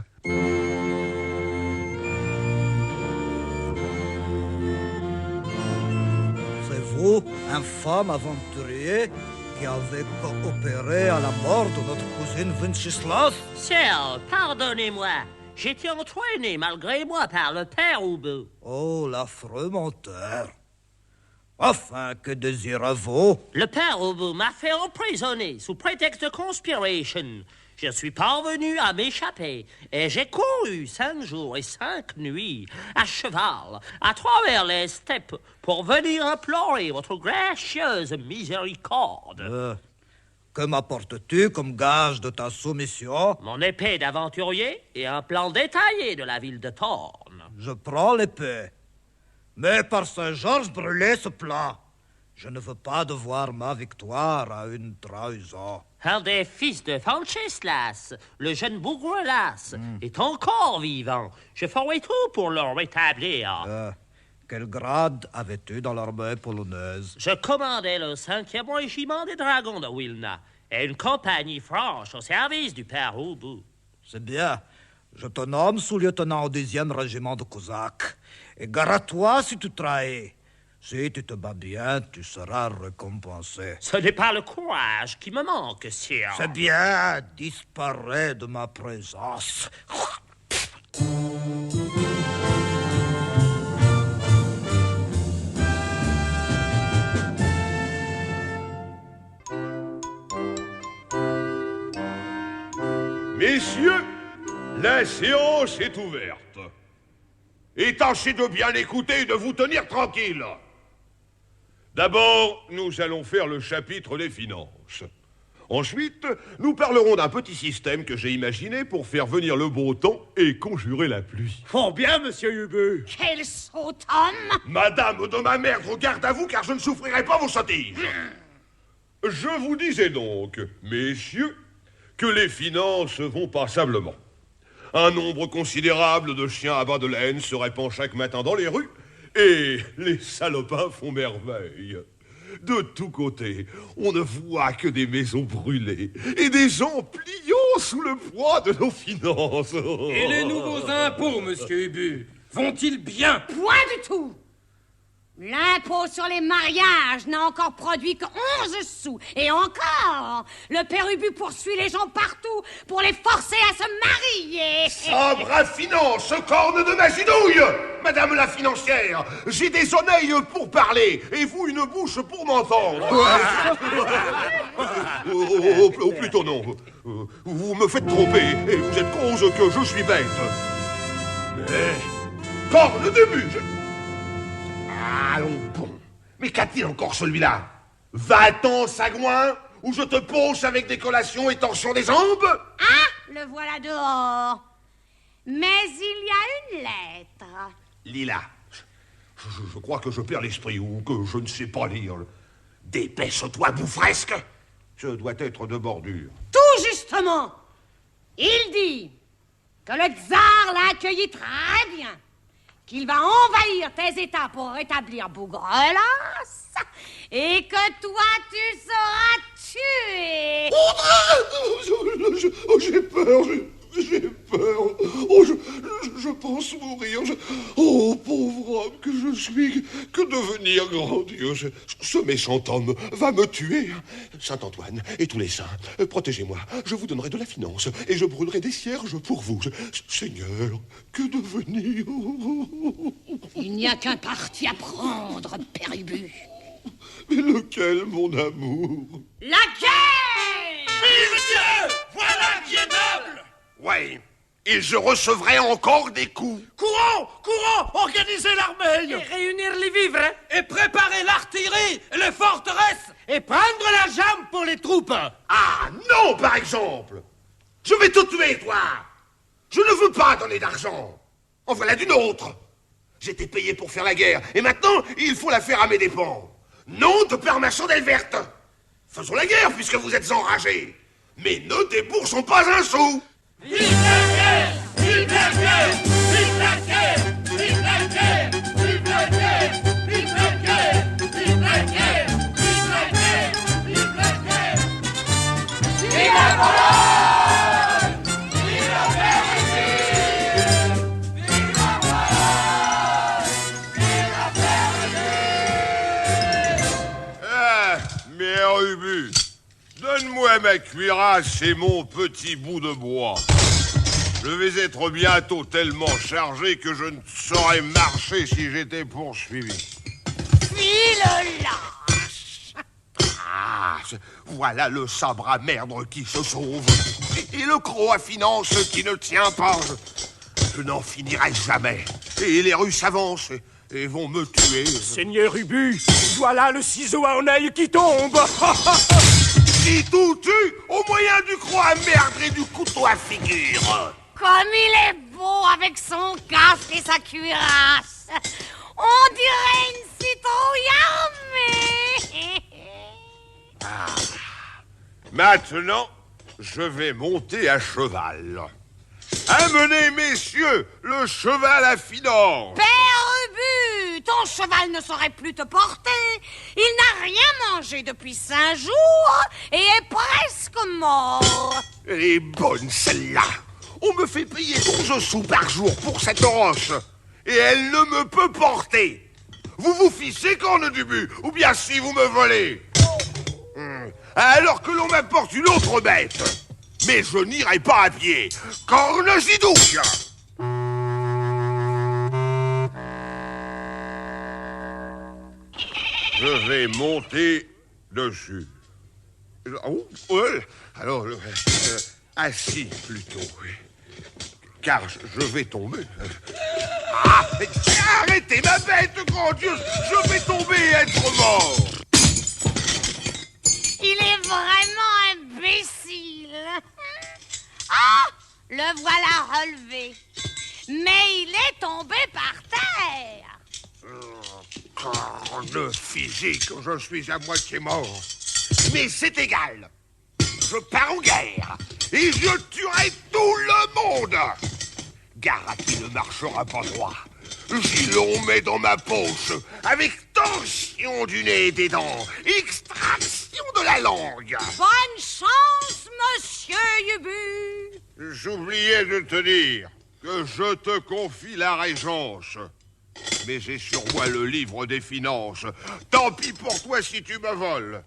C'est vous, infâme aventurier, qui avez coopéré à la mort de notre cousine Venceslas? Sire, pardonnez-moi. J'étais entraîné malgré moi par le père Ubu. Oh, l'affreux menteur. Enfin, que désirez-vous? Le père Ubu m'a fait emprisonner sous prétexte de conspiration. Je suis parvenu à m'échapper et j'ai couru 5 jours et 5 nuits à cheval à travers les steppes pour venir implorer votre gracieuse miséricorde. Que m'apportes-tu comme gage de ta soumission? Mon épée d'aventurier et un plan détaillé de la ville de Torne. Je prends l'épée. Mais par Saint-Georges, brûlez ce plat. Je ne veux pas devoir ma victoire à une trahison. Un des fils de Venceslas, le jeune Bourgolas, est encore vivant. Je ferai tout pour le rétablir. Quel grade avais-tu dans l'armée polonaise? Je commandais le 5e régiment des dragons de Wilna et une compagnie franche au service du père Ubu. C'est bien. Je te nomme sous-lieutenant au 10e régiment de Cosaques. Et gare à toi si tu trahis. Si tu te bats bien, tu seras récompensé. Ce n'est pas le courage qui me manque, sire. C'est bien. Disparais de ma présence. Messieurs, la séance est ouverte. Et tâchez de bien écouter et de vous tenir tranquille. D'abord, nous allons faire le chapitre des finances. Ensuite, nous parlerons d'un petit système que j'ai imaginé pour faire venir le beau temps et conjurer la pluie. Fort bien, monsieur Ubu. Quel sot homme! Madame de ma mère, regarde à vous, car je ne souffrirai pas vos sottises. Je vous disais donc, messieurs, que les finances vont passablement. Un nombre considérable de chiens à bas de laine se répand chaque matin dans les rues, et les salopins font merveille. De tous côtés, on ne voit que des maisons brûlées et des gens pliant sous le poids de nos finances. Et les nouveaux impôts, monsieur Ubu, vont-ils bien? Point du tout! L'impôt sur les mariages n'a encore produit que 11 sous. Et encore, le père Ubu poursuit les gens partout pour les forcer à se marier. Sabre à finance, corne de ma gidouille! Madame la financière, j'ai des oreilles pour parler et vous une bouche pour m'entendre. Ou plutôt non. Vous me faites tromper et vous êtes cause que je suis bête. Mais, corne de bûche! Allons bon. Mais qu'a-t-il encore celui-là? Va-t'en, sagouin, ou je te ponche avec des collations et torsion des jambes? Ah, le voilà dehors. Mais il y a une lettre. Lila, je crois que je perds l'esprit ou que je ne sais pas lire. Dépêche-toi, bouffresque. Ce doit être de bordure. Tout justement. Il dit que le tsar l'a accueilli très bien, qu'il va envahir tes États pour rétablir Bougrelas, et que toi, tu seras tué. J'ai peur, j'ai peur. Oh, je pense mourir. Oh, pauvre homme que je suis, que devenir grand Dieu. Ce méchant homme va me tuer. Saint-Antoine et tous les saints, protégez-moi. Je vous donnerai de la finance et je brûlerai des cierges pour vous. Seigneur, que devenir? Il n'y a qu'un parti à prendre, père Ubu. Mais lequel, mon amour? La guerre! Vive Dieu! Voilà qui est noble! Ouais, et je recevrai encore des coups. Courons! Courons! Organisez l'armée! Et réunir les vivres! Et préparer l'artillerie et les forteresses! Et prendre la jambe pour les troupes! Ah, non, par exemple! Je vais te tuer, toi! Je ne veux pas donner d'argent. En voilà d'une autre. J'étais payé pour faire la guerre, et maintenant, il faut la faire à mes dépens. Non de par ma chandelle verte. Faisons la guerre, puisque vous êtes enragés. Mais ne déboursons pas un sou. Vive la guerre! Vive la guerre! Vive la guerre! Vive la guerre! Vive la guerre! Vive la guerre! Vive la guerre! Vive la guerre! Vive la guerre! Vive la Pologne! Vive la Péruvie! Vive la Pologne! Vive la Péruvie! Ah, mère Ubu, donne-moi ma cuirasse et mon petit bout de bois. Je vais être bientôt tellement chargé que je ne saurais marcher si j'étais poursuivi. Puis le lâche. Ah, voilà le sabre à merdre qui se sauve. Et le croc à finance qui ne tient pas. Je n'en finirai jamais. Et les Russes avancent et vont me tuer. Seigneur Ubu, voilà le ciseau à oneille qui tombe. Qui tout tue au moyen du croc à merdre et du couteau à figure. Comme il est beau avec son casque et sa cuirasse. On dirait une citrouille armée. Maintenant, je vais monter à cheval. Amenez, messieurs, le cheval à finance. Père Ubu, ton cheval ne saurait plus te porter. Il n'a rien mangé depuis 5 jours et est presque mort. Elle est bonne, celle-là. On me fait payer 12 sous par jour pour cette roche. Et elle ne me peut porter. Vous vous ficez, corne du but, ou bien si vous me volez. Alors que l'on m'apporte une autre bête. Mais je n'irai pas à pied. Corne zidouille. Je vais monter dessus. Oh, alors, assis plutôt. Car je vais tomber. Ah, arrêtez ma bête, grand Dieu. Je vais tomber et être mort. Il est vraiment imbécile. Ah, le voilà relevé. Mais il est tombé par terre. Corne physique, je suis à moitié mort. Mais c'est égal. Je pars en guerre et je tuerai tout le monde. Gare à qui ne marchera pas droit. Gilon met dans ma poche avec torsion du nez et des dents, extraction de la langue. Bonne chance, monsieur Ubu. J'oubliais de te dire que je te confie la régence. Mais j'ai sur moi le livre des finances. Tant pis pour toi si tu me voles.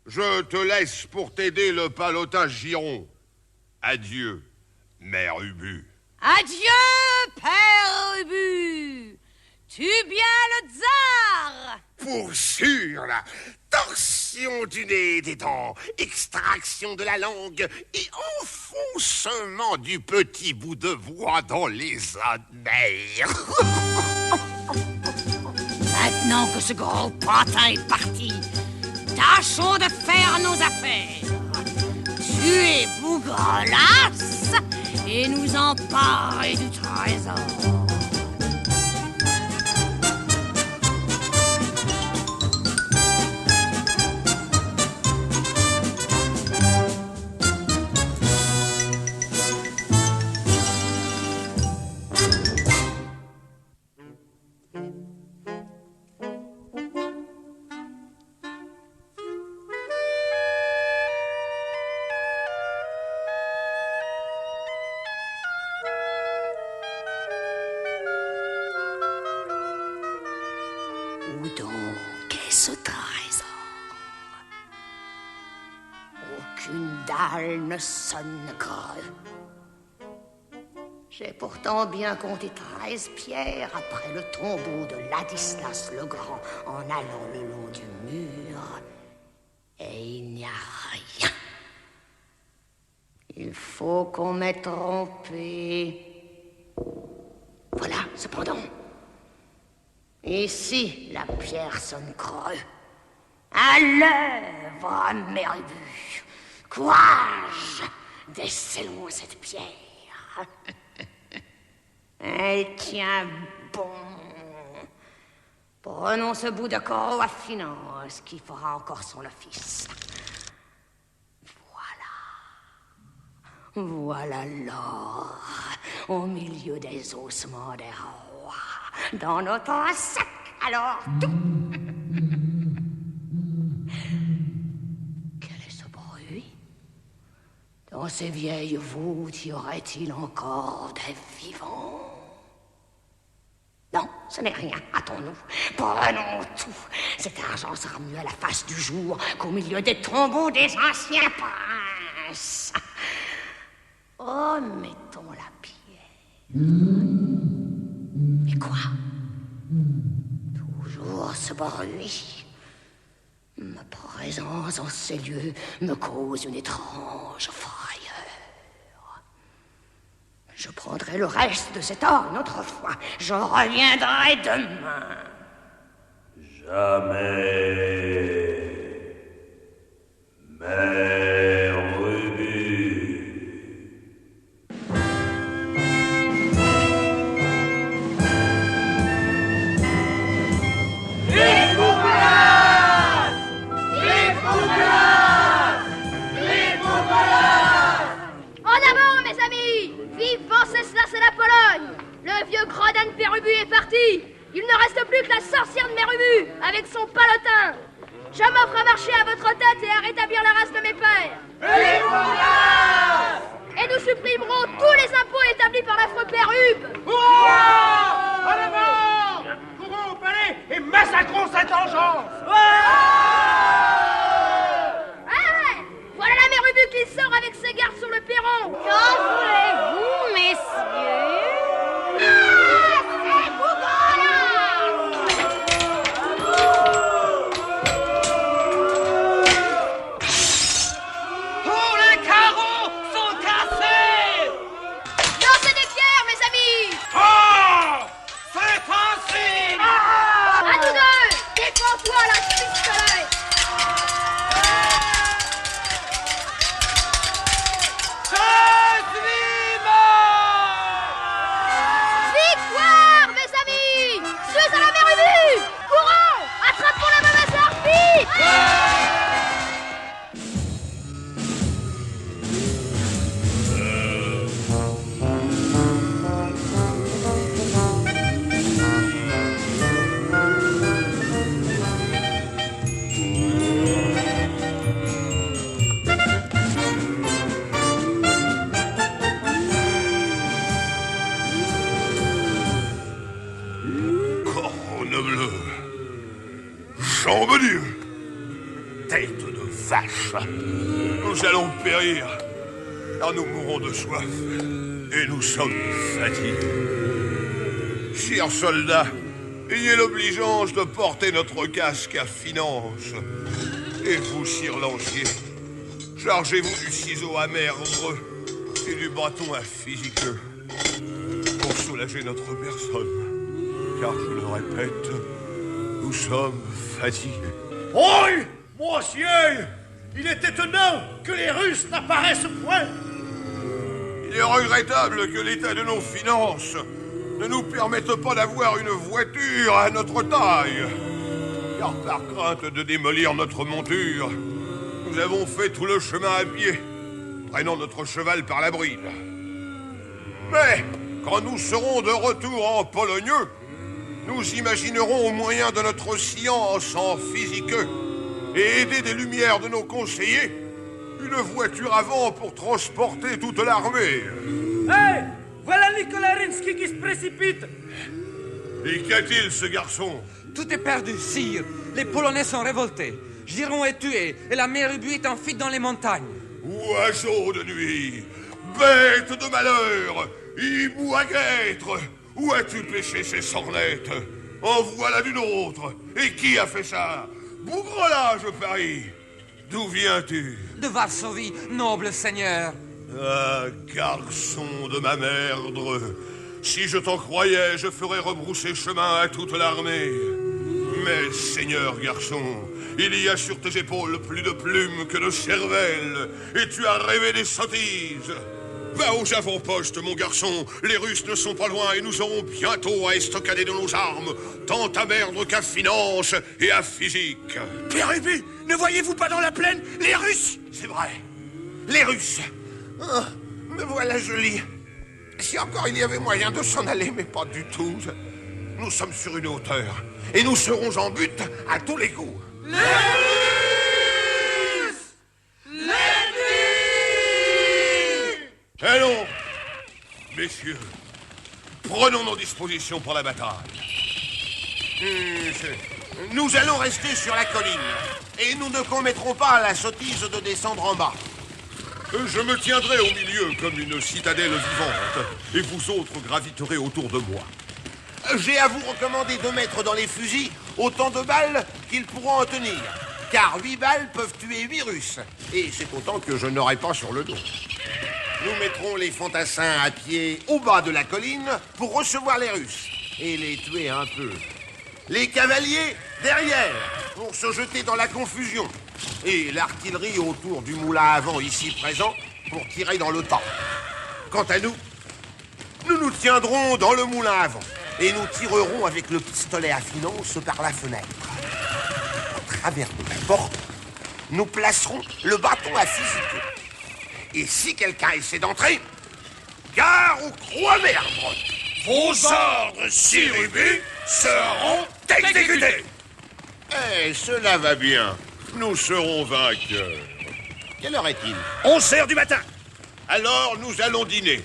Je te laisse pour t'aider le palotage Giron. Adieu, mère Ubu. Adieu, père Ubu. Tue bien le tsar. Pour sûr, là. Torsion du nez et des dents, extraction de la langue et enfoncement du petit bout de bois dans les années. Maintenant que ce gros pantin est parti, tâchons de faire nos affaires. Tuer Bougrelas et nous emparer du trésor. Où donc est ce trésor? Aucune dalle ne sonne creux. J'ai pourtant bien compté 13 pierres après le tombeau de Ladislas le Grand en allant le long du mur. Et il n'y a rien. Il faut qu'on m'ait trompé. Voilà, cependant. Ici, la pierre sonne creux. À l'œuvre, mère Ubu. Courage, descellons cette pierre. Elle tient bon. Prenons ce bout de coraux à finance qui fera encore son office. Voilà l'or au milieu des ossements des rois. Dans notre sac, alors tout. Quel est ce bruit? Dans ces vieilles voûtes, y aurait-il encore des vivants? Non, ce n'est rien. Hâtons-nous. Prenons tout. Cet argent sera mieux à la face du jour qu'au milieu des tombeaux des anciens princes. Remettons la pierre. Et quoi? Toujours ce bruit. Ma présence en ces lieux me cause une étrange frayeur. Je prendrai le reste de cet or une autre fois. Je reviendrai demain. Jamais. Mère Ubu. partie. Il ne reste plus que la sorcière de Mère Ubu, avec son palotin. Je m'offre à marcher à votre tête et à rétablir la race de mes pères. Et nous supprimerons tous les impôts établis par l'affreux père Hub. À la mort! Courons au palais et massacrons cette engeance! Voilà la Mère Ubu qui sort avec ses gardes sur le perron. Qu'en voulez-vous, messieurs? Tous les carreaux sont cassés! Lancez des pierres, mes amis! Oh! C'est ainsi! À tous deux! Défends-toi, la pistolet! Victoire, mes amis! Ceux à la Mère Ubu! Courons! Attrapons la mauvaise harpie! Corne-bleue, jambe Dieu, tête de vache, nous allons périr, car nous mourons de soif, et nous sommes fatigués. Chers soldats, ayez l'obligeance de porter notre casque à finance. Et vous, sire lancier, chargez-vous du ciseau à merdre et du bâton à physiqueux pour soulager notre personne. Car je le répète, nous sommes fatigués. Oui, monsieur! Il est étonnant que les Russes n'apparaissent point! Il est regrettable que l'état de nos finances ne nous permette pas d'avoir une voiture à notre taille. Car par crainte de démolir notre monture, nous avons fait tout le chemin à pied, traînant notre cheval par la bride. Mais, quand nous serons de retour en Pologneux, nous imaginerons au moyen de notre science en physique et aidés des lumières de nos conseillers, une voiture avant pour transporter toute l'armée. Hé! Voilà Nicolas Rinsky qui se précipite! Et qu'a-t-il, ce garçon? Tout est perdu, sire. Les Polonais sont révoltés. Giron est tué et la Mère Ubu est en fuite dans les montagnes. Oiseau de nuit, bête de malheur, hibou à guêtre, où as-tu pêché ces sornettes? En voilà d'une autre. Et qui a fait ça? Bougre-là, je parie. D'où viens-tu? De Varsovie, noble seigneur. Ah, garçon de ma merdre. Si je t'en croyais, je ferais rebrousser chemin à toute l'armée. Mais, seigneur garçon, il y a sur tes épaules plus de plumes que de cervelle, et tu as rêvé des sottises. Va aux avant-postes, mon garçon. Les Russes ne sont pas loin et nous aurons bientôt à estoccader de nos armes, tant à merdre qu'à finance et à physique. Père Ubu, ne voyez-vous pas dans la plaine les Russes? C'est vrai. Les Russes. Oh, me voilà joli. Si encore il y avait moyen de s'en aller, mais pas du tout. Nous sommes sur une hauteur et nous serons en but à tous les coups. Les Russes! Les Allons, messieurs, prenons nos dispositions pour la bataille. Nous allons rester sur la colline et nous ne commettrons pas la sottise de descendre en bas. Je me tiendrai au milieu comme une citadelle vivante et vous autres graviterez autour de moi. J'ai à vous recommander de mettre dans les fusils autant de balles qu'ils pourront en tenir. Car 8 balles peuvent tuer 8 Russes. Et c'est autant que je n'aurai pas sur le dos. Nous mettrons les fantassins à pied au bas de la colline pour recevoir les Russes et les tuer un peu. Les cavaliers derrière pour se jeter dans la confusion. Et l'artillerie autour du moulin à vent ici présent pour tirer dans le tas. Quant à nous, nous nous tiendrons dans le moulin à vent et nous tirerons avec le pistolet à finance par la fenêtre. Au travers de la porte, nous placerons le bâton à physique. Et si quelqu'un essaie d'entrer, gare aux croix merdres! Vos ordres, Sir Ubu, seront exécutés. Eh, cela va bien. Nous serons vainqueurs. Quelle heure est-il? 11h du matin. Alors nous allons dîner,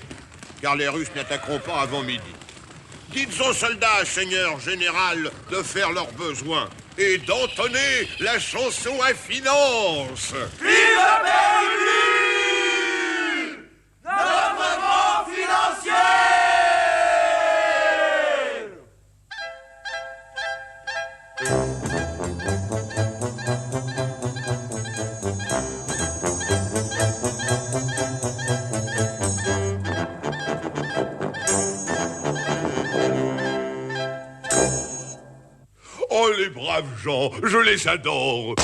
car les Russes n'attaqueront pas avant midi. Dites aux soldats, seigneur général, de faire leurs besoins et d'entonner la chanson à finance. Vive la Péruvie, notre grand financier! Oh, les braves gens, je les adore.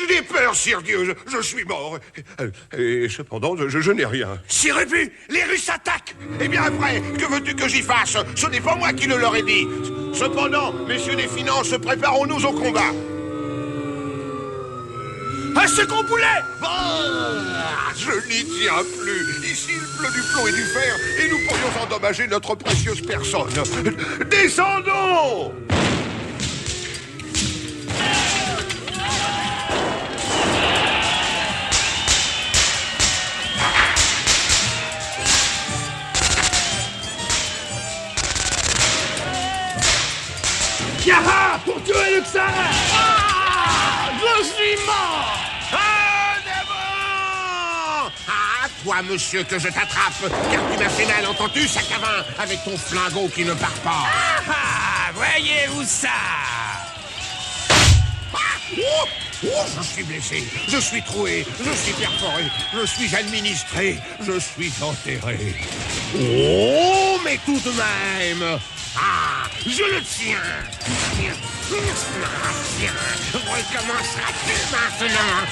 J'ai peur, sire Dieu, je suis mort. Et cependant, je n'ai rien. Sir Ubu, les Russes attaquent. Eh bien, après, que veux-tu que j'y fasse? Ce n'est pas moi qui le leur ai dit. Cependant, messieurs des finances, préparons-nous au combat. Un second boulet! Je n'y tiens plus. Ici, il pleut du plomb et du fer, et nous pourrions endommager notre précieuse personne. Descendons! Yaha! Pour tuer le tsar! Je suis mort! Ah, toi, monsieur, que je t'attrape, car tu m'as fait mal, entends-tu, sac à vin, avec ton flingot qui ne part pas. Voyez-vous ça? Je suis blessé, je suis troué, je suis perforé, je suis administré, je suis enterré. Oh, mais tout de même! Ah, je le tiens! Tiens, recommencera-t-il maintenant?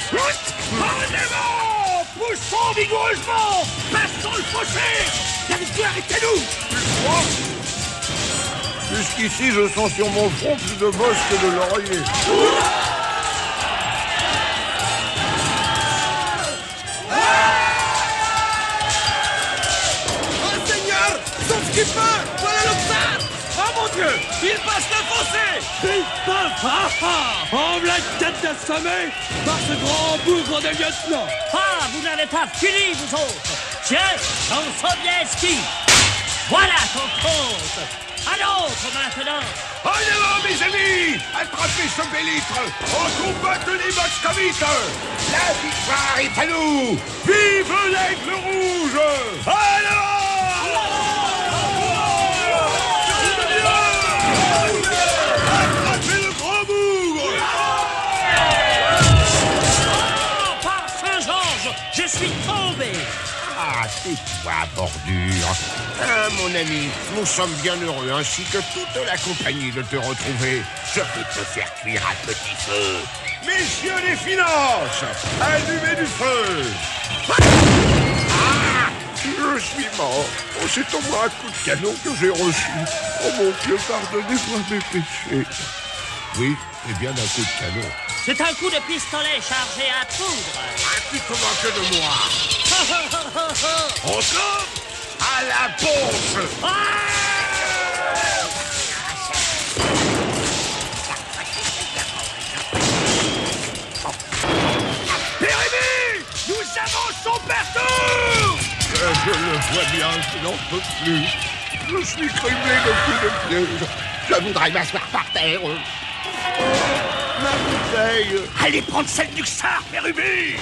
En poussons vigoureusement! Passons le fossé! La victoire est à nous! Jusqu'ici, je sens sur mon front plus de bosse que de laurier. Oh Seigneur! Son skipper! Voilà le tsar! Oh mon Dieu! Il passe le fossé! Il passe! En la tête assommée par ce grand bougre de lieutenant! Ah, vous n'avez pas fini, vous autres! Tiens, en Sovietski! Voilà ton compte! À l'autre maintenant! En avant, mes amis! Attrapez ce bélitre! En combat de Moscovite! La victoire est à nous! Vive l'aigle rouge! Alors! Attrapez le grand bougre! Oh, par Saint-Georges, je suis tombé! Ah, c'est toi, bordure. Ah, mon ami, nous sommes bien heureux, ainsi que toute la compagnie, de te retrouver. Je vais te faire cuire à petit feu. Messieurs les finances, allumez du feu. Ah, je suis mort. Oh, c'est au moins un coup de canon que j'ai reçu. Oh mon Dieu, pardonnez-moi mes péchés. Oui, c'est bien un coup de canon. C'est un coup de pistolet chargé à poudre. Ah, tu te moques de moi. Encore à la ponce. Pérébus! Nous avançons partout! Je le vois bien, je n'en peux plus. Je suis criblé de coups de pied. Je voudrais m'asseoir par terre. Ma bouteille. Allez prendre celle du tsar, Pérébus!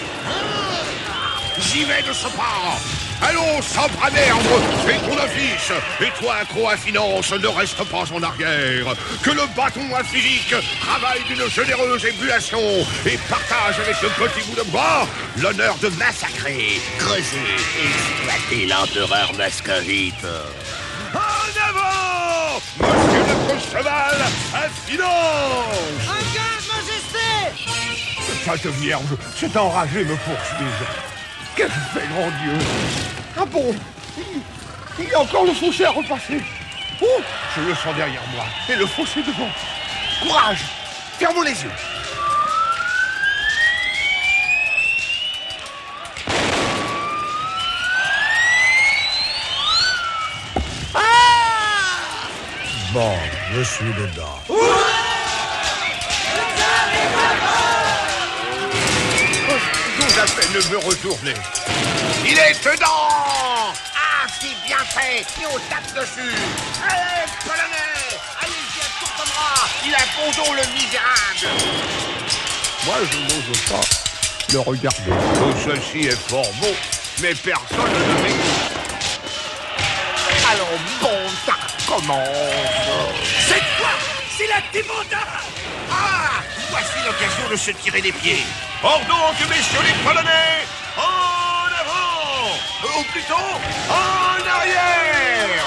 J'y vais de ce pas. Allons, sans bras d'herbe, fais ton office. Et toi, accro à finance, ne reste pas en arrière. Que le bâton à physique travaille d'une généreuse ébullition et partage avec le petit bout de bois l'honneur de massacrer, creuser et exploiter l'empereur moscovite. En avant, monsieur notre cheval à finance. En garde, majesté! Sainte Vierge, cet enragé me poursuit. Qu'ai-je fait, grand Dieu? Ah bon? Il y a encore le fossé à repasser. Oh, je le sens derrière moi, et le fossé devant. Courage! Fermons les yeux! Bon, je suis dedans. J'ose à peine de me retourner. Il est dedans! Ah, c'est bien fait! Et on tape dessus! Allez, Polonais! Allez-y à tout le bras! Il a bon dos, le misérable! Moi, je n'ose pas le regarder. Tout ceci est fort beau, mais personne ne m'écoute. Allons, bon, ça commence! C'est quoi? C'est la débandade! Ah! Voici l'occasion de se tirer les pieds. Or donc, messieurs les Polonais, en avant! Ou plutôt, en arrière!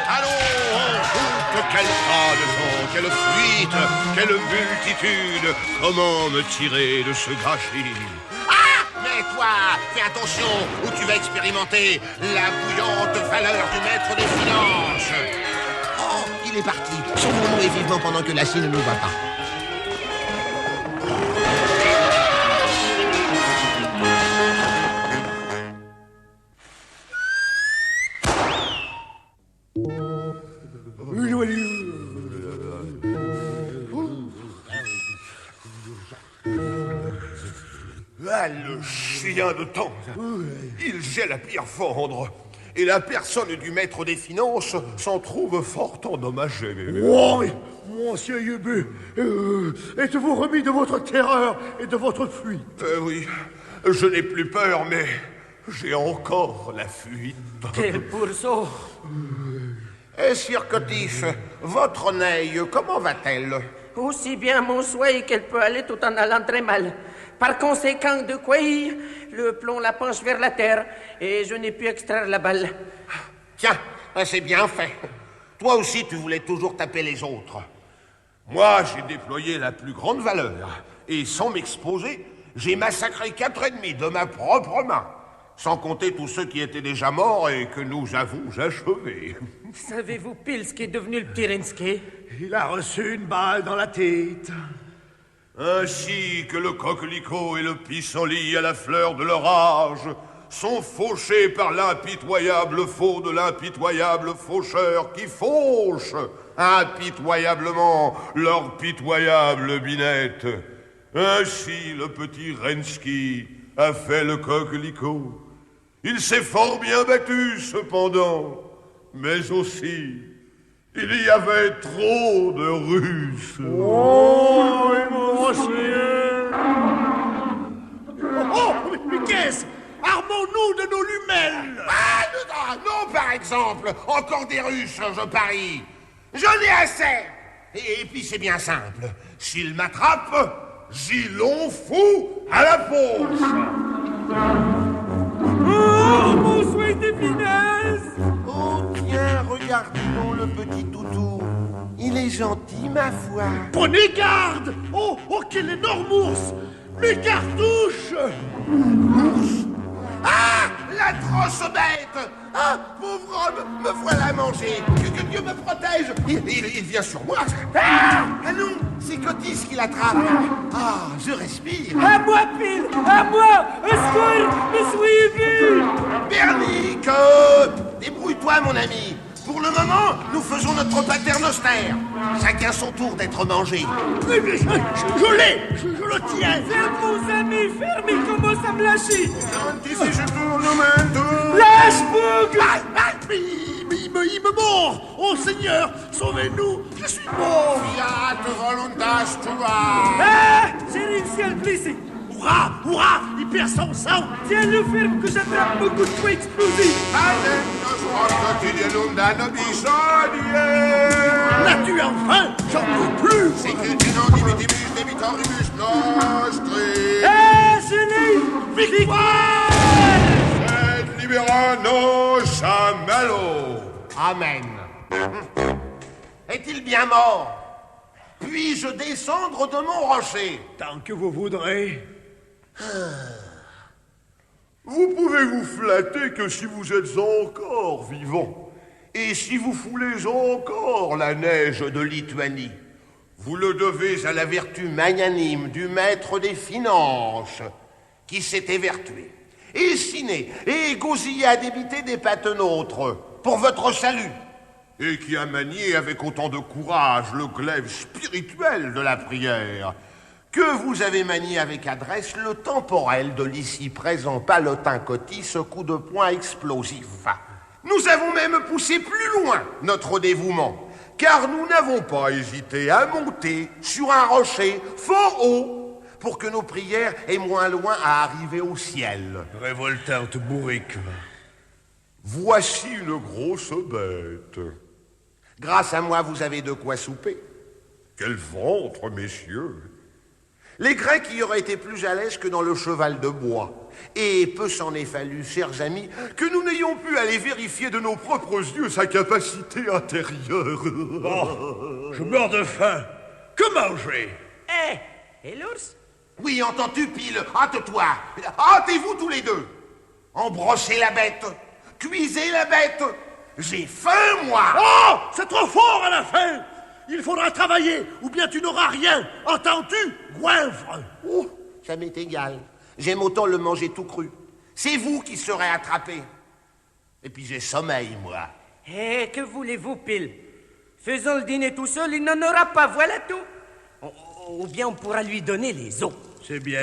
Allons, en route! Quel pas de temps, quelle fuite, quelle multitude! Comment me tirer de ce gâchis? Ah! Mais toi, fais attention, ou tu vas expérimenter la bouillante valeur du maître des finances! Oh, il est parti. Sauvons-nous et vivement pendant que la scie ne nous voit pas. Ah, le chien de temps! Il gèle à pierre fendre. Et la personne du maître des finances s'en trouve fort endommagée. Oh, mais, monsieur Ubu, êtes-vous remis de votre terreur et de votre fuite? Oui, je n'ai plus peur, mais j'ai encore la fuite. Quel pourceau! Sire Cotis, votre neige, comment va-t-elle? Aussi bien mon souhait qu'elle peut aller tout en allant très mal. Par conséquent, de quoi le plomb la penche vers la terre et je n'ai pu extraire la balle. Tiens, c'est bien fait. Toi aussi, tu voulais toujours taper les autres. Moi, j'ai déployé la plus grande valeur. Et sans m'exposer, j'ai massacré 4 ennemis de ma propre main. Sans compter tous ceux qui étaient déjà morts et que nous avons achevés. Savez-vous pile ce qui est devenu le petit Rinsky? Il a reçu une balle dans la tête. Ainsi que le coquelicot et le pissenlit à la fleur de leur âge sont fauchés par l'impitoyable faux de l'impitoyable faucheur qui fauche impitoyablement leur pitoyable binette. Ainsi le petit Rensky a fait le coquelicot. Il s'est fort bien battu cependant, mais aussi il y avait trop de Russes. Oh, monsieur! Oh, mais qu'est-ce? Armons-nous de nos lumelles! Ah, non, par exemple! Encore des Russes, je parie! J'en ai assez! Et puis c'est bien simple. S'ils m'attrapent, j'y l'on fout à la poche! Oh, mon souhait des finances! Oh, tiens, regardons le petit toutou. Il est gentil, ma foi. Prenez garde! Oh, quel énorme ours! Mes cartouches! Ours? Ah, l'atroce bête! Ah, pauvre homme, me voilà manger. Que Dieu me protège. Il vient sur moi. Ah non, c'est Cotis qui l'attrape. Ah, je respire. À moi, pile! À moi! Au secours! Me suivez! Bernique! Débrouille-toi, mon ami. Pour le moment, nous faisons notre paternoster. Chacun son tour d'être mangé. Mais je l'ai! Je le tiens! C'est vos amis, fermez, commence à me lâcher! Lâche, bougle! Il me mord! Oh Seigneur, sauvez-nous! Je suis mort! Fiat voluntas tua! Ah! J'ai réussi à le blesser! Hurrah! Hurrah! Il perd son sang! Tiens-le ferme que j'attrape beaucoup de coups explosifs! L'as-tu enfin? J'en peux plus! C'est que tu n'en dimitibus debitoribus nostri! Ah, je l'ai! Victoire! Et libera nos chamallows! Amen. Est-il bien mort? Puis-je descendre de mon rocher? Tant que vous voudrez. Vous pouvez vous flatter que si vous êtes encore vivant, Et si vous foulez encore la neige de Lituanie, vous le devez à la vertu magnanime du maître des finances, qui s'est évertué, et siné, et gosillé à débiter des patenôtres, pour votre salut, et qui a manié avec autant de courage le glaive spirituel de la prière, que vous avez manié avec adresse le temporel de l'ici présent Palotin Coty, ce coup de poing explosif. Nous avons même poussé plus loin notre dévouement, car nous n'avons pas hésité à monter sur un rocher fort haut pour que nos prières aient moins loin à arriver au ciel. Révoltante bourrique. Voici une grosse bête. Grâce à moi, vous avez de quoi souper. Quel ventre, messieurs! Les Grecs y auraient été plus à l'aise que dans le cheval de bois. Et peu s'en est fallu, chers amis, que nous n'ayons pu aller vérifier de nos propres yeux sa capacité intérieure. Oh, je meurs de faim. Que manger? Et l'ours? Oui, entends-tu, Pile? Hâte-toi. Hâtez-vous tous les deux. Embrossez la bête. Cuisez la bête. J'ai faim, moi. Oh, c'est trop fort à la fin. Il faudra travailler, ou bien tu n'auras rien. Entends-tu, goinfre? Oh, ça m'est égal. J'aime autant le manger tout cru. C'est vous qui serez attrapés. Et puis j'ai sommeil, moi. Que voulez-vous, Pile? Faisons le dîner tout seul, il n'en aura pas, voilà tout. Ou bien on pourra lui donner les os. C'est bien.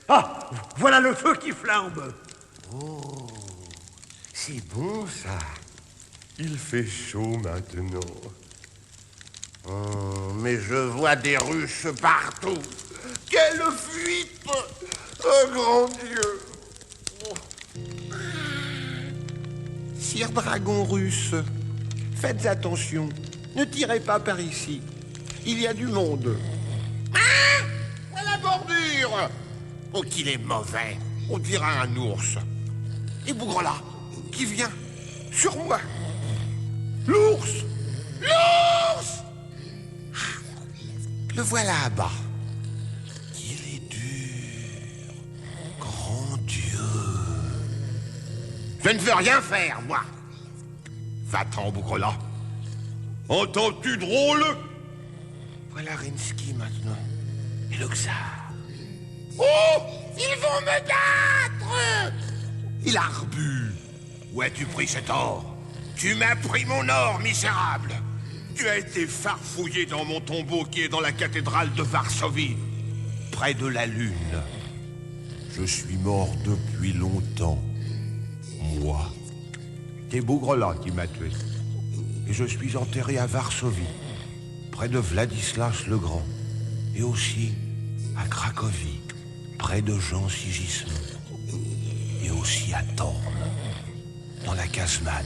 Ah, voilà le feu qui flambe. Oh, c'est bon, ça. Il fait chaud maintenant. Oh, mais je vois des Russes partout. Quelle fuite! Oh, grand Dieu! Oh. Sire dragon russe, faites attention. Ne tirez pas par ici. Il y a du monde. Ah! À la bordure! Oh, qu'il est mauvais. On dirait un ours. Et Bougre-là, qui vient sur moi. L'ours! L'ours! Le voilà à bas. Il est dur. Grand Dieu. Je ne veux rien faire, moi. Va-t'en, Bougre-là. Entends-tu, drôle? Voilà Rinsky maintenant. Et le Tsar. Oh! Ils vont me battre! Il a rebu. Où as-tu pris cet or? Tu m'as pris mon or, misérable. Tu as été farfouillé dans mon tombeau qui est dans la cathédrale de Varsovie, près de la Lune. Je suis mort depuis longtemps. Moi. C'est Bougre-là qui m'a tué. Et je suis enterré à Varsovie, près de Vladislas le Grand. Et aussi à Cracovie, près de Jean Sigismond. Et aussi à Tormes, dans la casemate,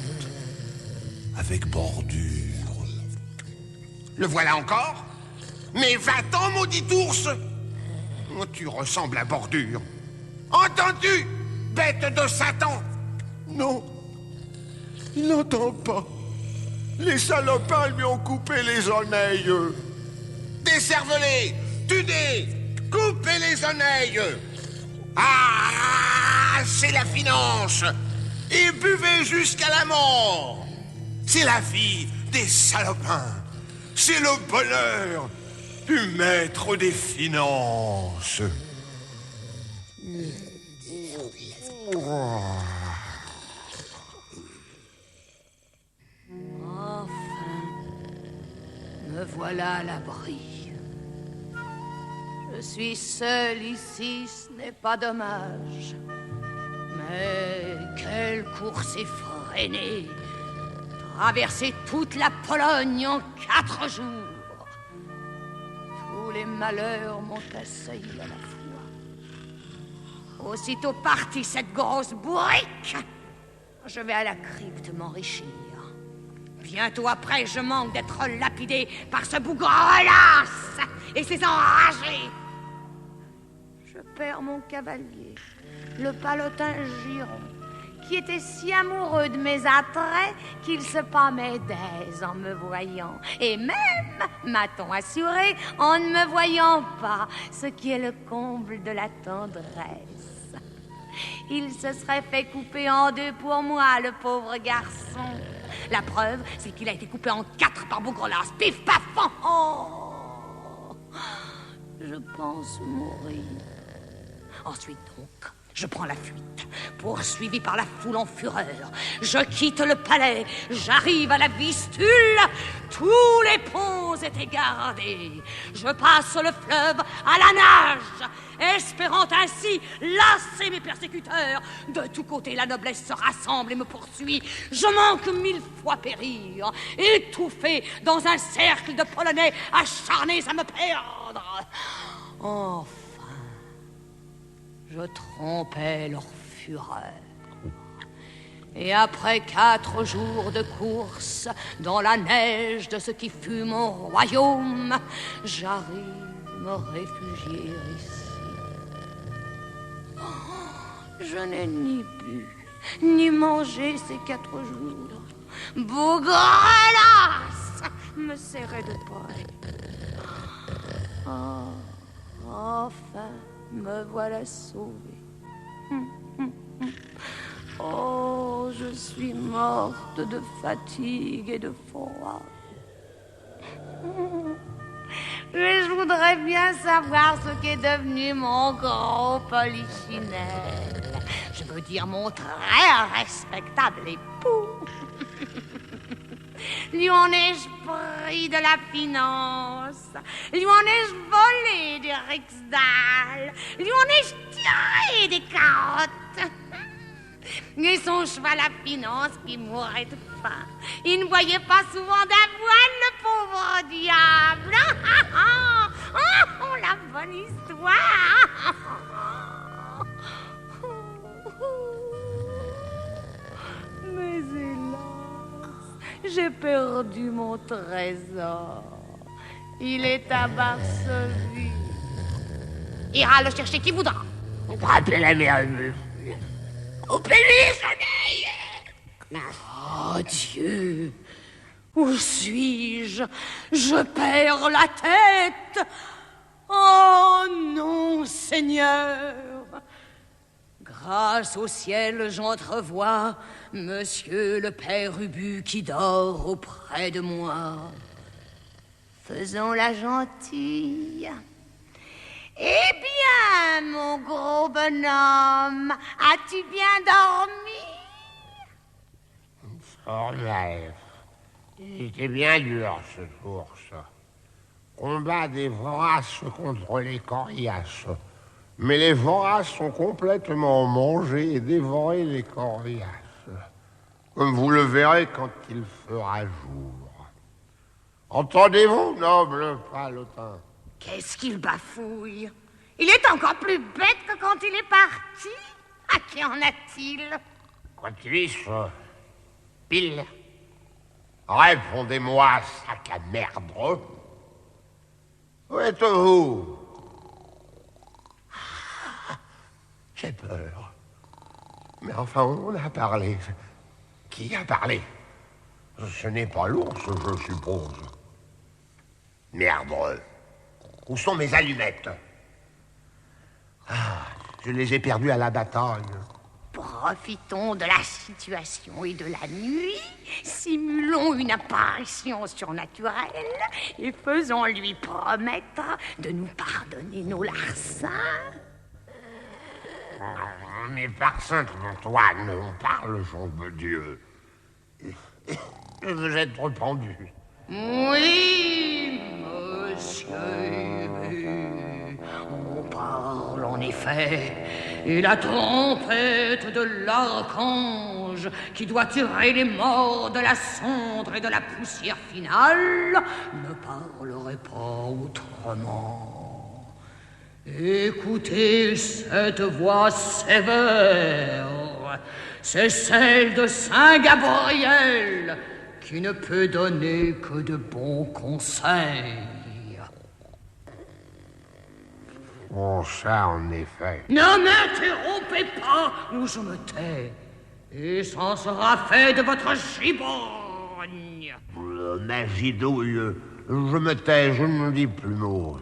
avec bordure. Le voilà encore? Mais va-t'en, maudit ours! Oh, tu ressembles à Bordure. Entends-tu, bête de Satan? Non, il n'entend pas. Les salopins lui ont coupé les oreilles. Décervelez, tuez, coupez les oreilles. Ah, c'est la finance. Et buvez jusqu'à la mort. C'est la vie des salopins. C'est le bonheur du maître des finances. Enfin, me voilà à l'abri. Je suis seul ici, ce n'est pas dommage. Mais quelle course effrénée! Traverser toute la Pologne en 4 jours. Tous les malheurs m'ont assailli à la fois. Aussitôt partie cette grosse bourrique, je vais à la crypte m'enrichir. Bientôt après, je manque d'être lapidé par ce bougre-lasse et ses enragés. Je perds mon cavalier, le Palotin Giron, qui était si amoureux de mes attraits qu'il se pâmait d'aise en me voyant. Et même, m'a-t-on assuré, en ne me voyant pas, ce qui est le comble de la tendresse. Il se serait fait couper en 2 pour moi, le pauvre garçon. La preuve, c'est qu'il a été coupé en 4 par Bougrelas. Pif, paf, fan. Oh, je pense mourir. Ensuite, donc, je prends la fuite, poursuivi par la foule en fureur. Je quitte le palais, j'arrive à la Vistule. Tous les ponts étaient gardés. Je passe le fleuve à la nage, espérant ainsi lasser mes persécuteurs. De tous côtés, la noblesse se rassemble et me poursuit. Je manque 1000 fois périr, étouffé dans un cercle de Polonais acharnés à me perdre. Enfin, je trompais leur fureur. Et après 4 jours de course dans la neige de ce qui fut mon royaume, j'arrive me réfugier ici. Oh, je n'ai ni bu, ni mangé ces 4 jours. Bougrelas me serrait de près. Oh, enfin, me voilà sauvé. Oh, je suis morte de fatigue et de froid. Mais je voudrais bien savoir ce qu'est devenu mon gros polichinelle. Je veux dire mon très respectable époux. Lui en ai-je pris de la finance? Lui en ai-je volé du Rixdal? Lui en ai-je tiré des carottes? Et son cheval à finance qui mourait de faim. Il ne voyait pas souvent d'avoine, le pauvre diable. Oh, la bonne histoire. Mais hélas, j'ai perdu mon trésor. Il est à Varsovie. Ira le chercher qui voudra. Rappelez la mère. Coupez-lui son œil! Oh Dieu! Où suis-je? Je perds la tête! Oh non, Seigneur! Grâce au ciel, j'entrevois Monsieur le Père Ubu qui dort auprès de moi. Faisons la gentille. Eh bien, mon gros bonhomme, as-tu bien dormi? Formel. C'était bien dur ce course. Combat des voraces contre les coriaces. Mais les voraces sont complètement mangés et dévorés les coriaces. Comme vous le verrez quand il fera jour. Entendez-vous, noble palotin? Qu'est-ce qu'il bafouille? Il est encore plus bête que quand il est parti. À qui en a-t-il? Quoi tu pile? Répondez-moi, sac à merde. Où êtes-vous? J'ai peur. Mais enfin, on a parlé. Qui a parlé? Ce n'est pas l'ours, je suppose. Merde. Où sont mes allumettes? Ah, je les ai perdues à la bataille. Profitons de la situation et de la nuit, simulons une apparition surnaturelle et faisons-lui promettre de nous pardonner nos larcins. Mais par Saint-Antoine, on parle, Jean de Dieu. Vous êtes rependu. Oui, monsieur. On parle en effet. Et la trompette de l'archange qui doit tirer les morts de la cendre et de la poussière finale ne parlerait pas autrement. Écoutez cette voix sévère. C'est celle de Saint Gabriel qui ne peut donner que de bons conseils. Oh, ça, en effet. Ne m'interrompez pas ou je me tais. Et c'en sera fait de votre gibogne. Ma gidouille, je me tais, je ne dis plus mot.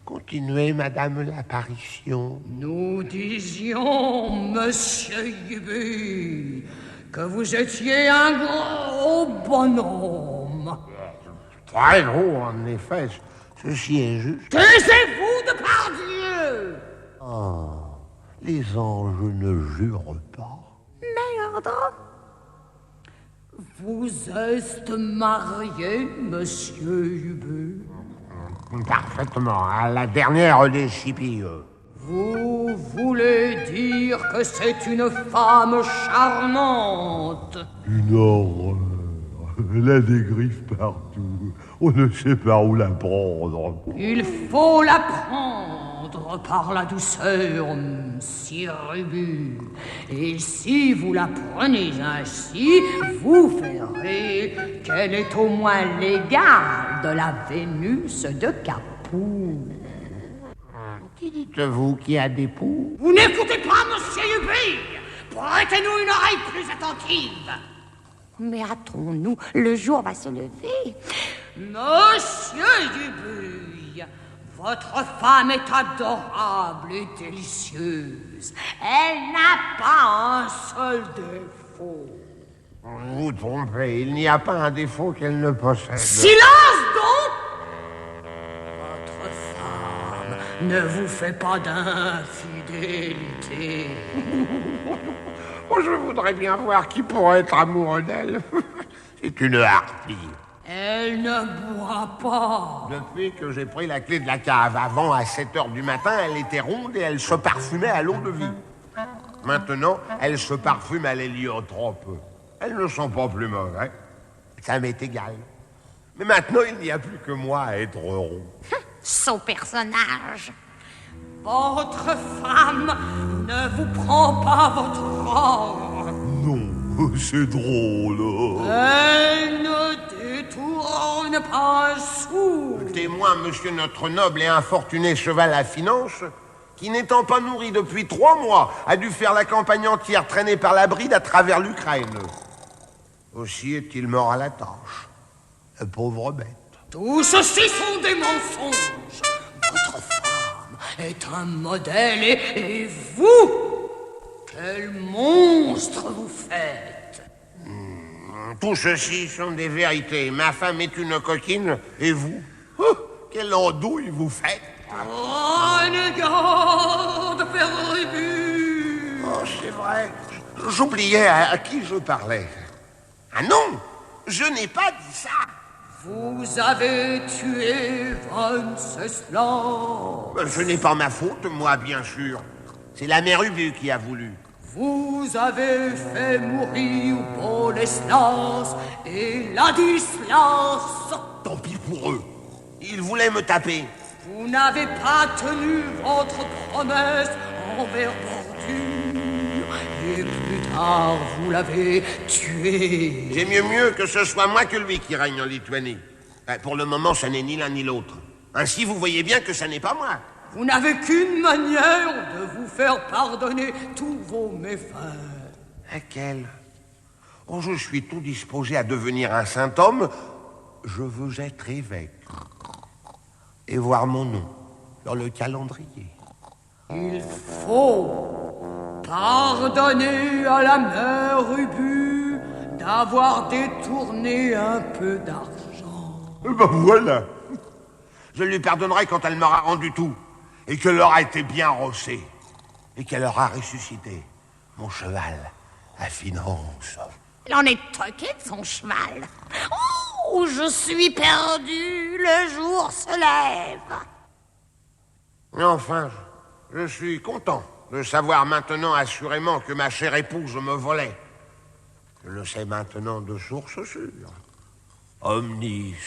Continuez, madame l'apparition. Nous disions, monsieur Ubu, que vous étiez un gros bonhomme. Très gros, en effet. Ceci est juste. Taisez-vous de par Dieu! Oh, les anges ne jurent pas. Merde! Vous êtes marié, monsieur Ubu? Parfaitement, à la dernière des Chipilles. Vous voulez dire que c'est une femme charmante? Une horreur. Elle a des griffes partout. On ne sait pas où la prendre. Il faut la prendre par la douceur, Sir Ubu. Et si vous la prenez ainsi, vous verrez qu'elle est au moins l'égale de la Vénus de Capoue. Qui dites-vous qui a des poux? Vous n'écoutez pas, monsieur Ubu! Prêtez-nous une oreille plus attentive. Mais hâtons-nous, le jour va se lever. Monsieur Dubuy, votre femme est adorable et délicieuse. Elle n'a pas un seul défaut. Vous vous trompez, il n'y a pas un défaut qu'elle ne possède. Silence donc! Votre femme ne vous fait pas d'infidélité. Oh, je voudrais bien voir qui pourrait être amoureux d'elle. C'est une harpie. Elle ne boit pas. Depuis que j'ai pris la clé de la cave, avant, à 7h du matin, elle était ronde et elle se parfumait à l'eau de vie. Maintenant, elle se parfume à l'héliotrope. Elle ne sent pas plus mauvais. Ça m'est égal. Mais maintenant, il n'y a plus que moi à être heureux. Son personnage. Votre femme ne vous prend pas votre rang. Non, c'est drôle. Elle ne détourne pas un sou. Témoin, monsieur notre noble et infortuné cheval à finance, qui n'étant pas nourri depuis 3 mois, a dû faire la campagne entière traînée par la bride à travers l'Ukraine. Aussi est-il mort à la tâche. La pauvre bête. Tout ceci sont des mensonges. Votre femme est un modèle et vous, quel monstre vous faites? Tout ceci sont des vérités. Ma femme est une coquine, et vous? Oh, quelle andouille vous faites? Renégade, Père Ubu! Oh, c'est vrai. J'oubliais à qui je parlais. Ah non, je n'ai pas dit ça. Vous avez tué Venceslas. Ce n'est pas ma faute, moi, bien sûr. C'est la mère Ubu qui a voulu. Vous avez fait mourir Boleslas et Ladislas. Tant pis pour eux. Ils voulaient me taper. Vous n'avez pas tenu votre promesse envers Bordure. Et plus tard, vous l'avez tué. J'ai mieux que ce soit moi que lui qui règne en Lituanie. Pour le moment, ce n'est ni l'un ni l'autre. Ainsi, vous voyez bien que ce n'est pas moi. Vous n'avez qu'une manière de vous faire pardonner tous vos méfaits. Laquelle? Oh, je suis tout disposé à devenir un saint homme. Je veux être évêque. Et voir mon nom dans le calendrier. Il faut pardonner à la mère Ubu d'avoir détourné un peu d'argent. Ben voilà. Je lui pardonnerai quand elle m'aura rendu tout. Et qu'elle aura été bien rossée. Et qu'elle aura ressuscité. Mon cheval à finance. Il en est toqué de son cheval. Oh, je suis perdu, le jour se lève. Mais enfin, je suis content de savoir maintenant assurément que ma chère épouse me volait. Je le sais maintenant de source sûre. Omnis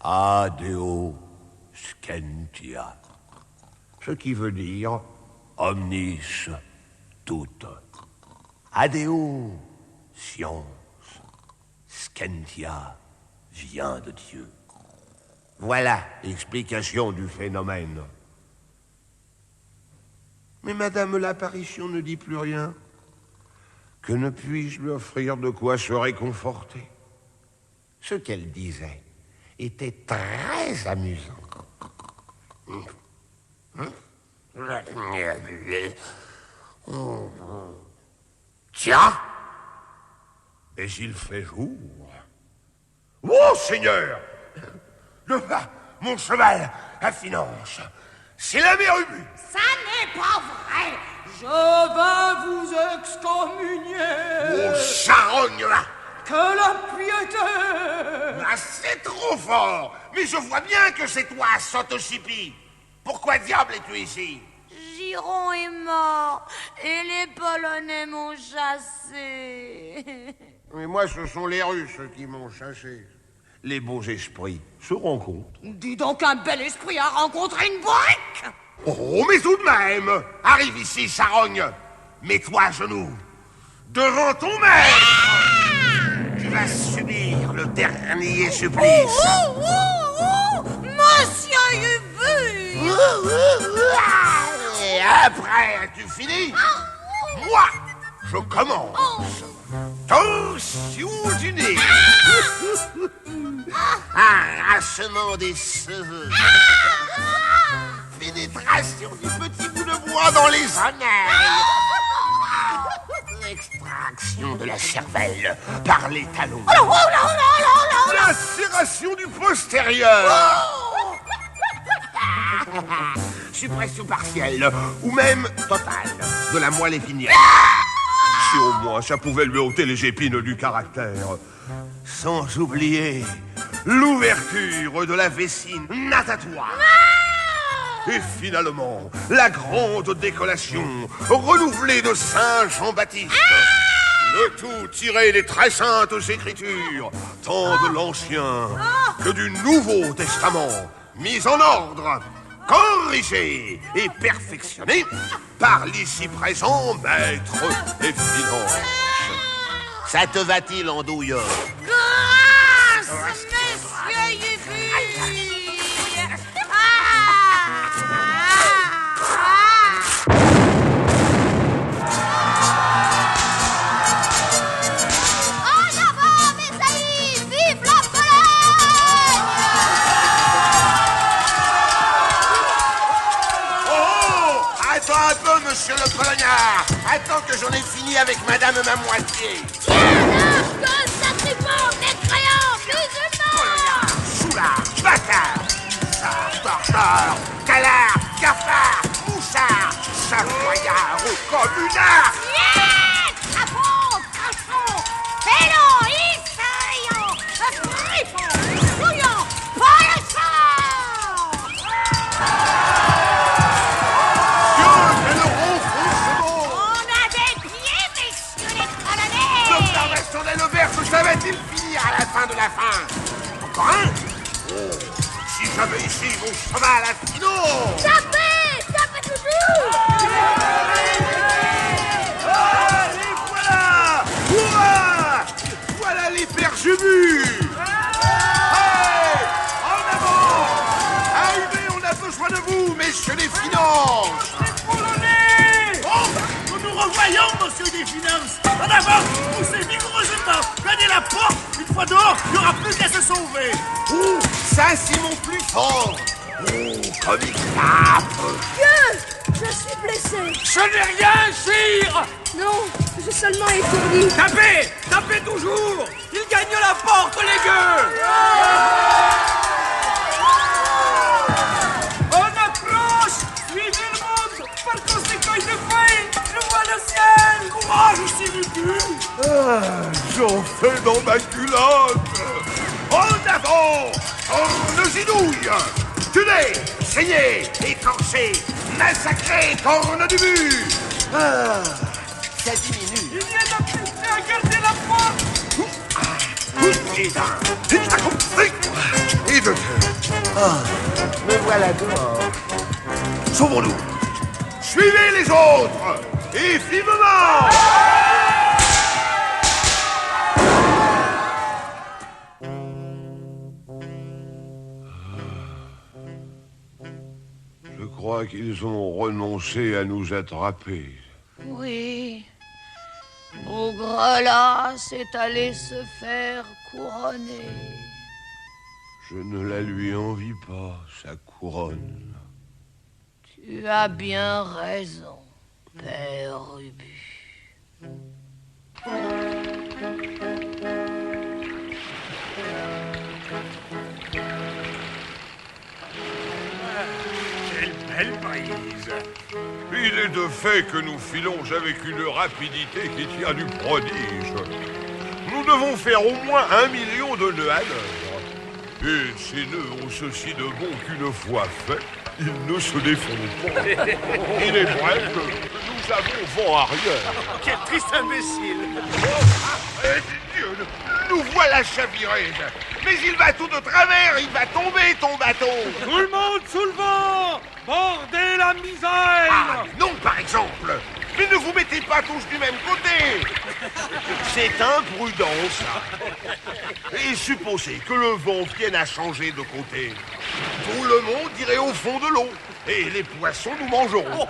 adeo scientia. Ce qui veut dire omnis toute. Adeo science. Scientia vient de Dieu. Voilà l'explication du phénomène. Mais madame l'apparition ne dit plus rien. Que ne puis-je lui offrir de quoi se réconforter? Ce qu'elle disait était très amusant. Tiens, Et il fait jour. Oh, Seigneur! Mon cheval à finance, c'est la mère Ubu. Ça n'est pas vrai. Je vais vous excommunier. Oh, charogne, là! Que la piété. Ah, c'est trop fort. Mais je vois bien que c'est toi, Sotochipi. Pourquoi diable es-tu ici? Giron est mort et les Polonais m'ont chassé. Mais moi, ce sont les Russes qui m'ont chassé. Les beaux esprits se rencontrent. Dis donc, un bel esprit a rencontré une brique. Oh, mais tout de même! Arrive ici, charogne. Mets-toi à genoux. Devant ton maître. Tu vas subir le dernier supplice. Monsieur Ubu. Et après, as-tu fini? Moi, je commence. Tension du nez. Arrachement des cheveux. Pénétration du petit bout de bois dans les oreilles. Extraction de la cervelle par les talons. Lacération du postérieur. Suppression partielle ou même totale de la moelle épinière. Si au moins ça pouvait lui ôter les épines du caractère. Sans oublier l'ouverture de la vessie natatoire. Et finalement, la grande décollation renouvelée de Saint Jean-Baptiste. Le tout tiré des très saintes écritures, tant de l'Ancien que du Nouveau Testament, mis en ordre, corrigé et perfectionné par l'ici présent maître des finances. Ça te va-t-il, andouille? Grâce, monsieur Ubu. Monsieur le colonnard, attends que j'en ai fini avec madame ma moitié. Tiens, lâche, sacripant, mécréant, musulman. Soulard, bâtard, torcheur, calard, cafard, moussard, savoyard ou communard. Crapaud, cochon, félon, assaillant, fripon, souillant, Va-t-il finir à la fin de la fin? Encore un? Oh, si j'avais ici mon cheval à finot! Tapez! Tapez toujours! Ah, et voilà! Ouah! Voilà les pères Ubu! Hey! En avant! Arrivez, on a besoin de vous, messieurs les finances! Les Polonais! Oh! Nous nous revoyons, monsieur des finances! En avant! Poussez vigoureusement! Gagnez la porte! Une fois dehors, il n'y aura plus qu'à se sauver! Oh! Ça, c'est mon plus fort! Oh! Comme il tape! Dieu! Je suis blessé! Ce n'est rien, sire! Non, j'ai seulement étourdi! Tapez! Tapez toujours! Il gagne la porte, les gueux! On approche! Suivez le monde! Par conséquent, il fait! Je vois le ciel! Courage, Ubu! Ah, j'en fais dans ma culotte. En avant! On zidouille! Tuer, saigner, écorcher, massacrer, corne du but! Ah, ça diminue. Il y a plus à garder la porte! Et et de ah, me voilà dehors. Sauvons-nous. Suivez les autres et vivement! Je crois qu'ils ont renoncé à nous attraper. Oui. Bougrelas est allé se faire couronner. Je ne la lui envie pas, sa couronne. Tu as bien raison, Père Ubu. belle brise. Il est de fait que nous filons avec une rapidité qui tient du prodige. Nous devons faire au moins 1 million de nœuds à l'heure. Et ces nœuds ont ceci de bon qu'une fois faits, ils ne se défont pas. Il est vrai que nous avons vent arrière. Quel triste imbécile! Dieu, nous voilà chavirés. Mais il va tout de travers, il va tomber ton bateau. Tout le monde sous le vent! Bordez la misère! Ah, non, par exemple. Mais ne vous mettez pas tous du même côté. C'est imprudent, ça. Et supposez que le vent vienne à changer de côté. Tout le monde irait au fond de l'eau. Et les poissons nous mangeront.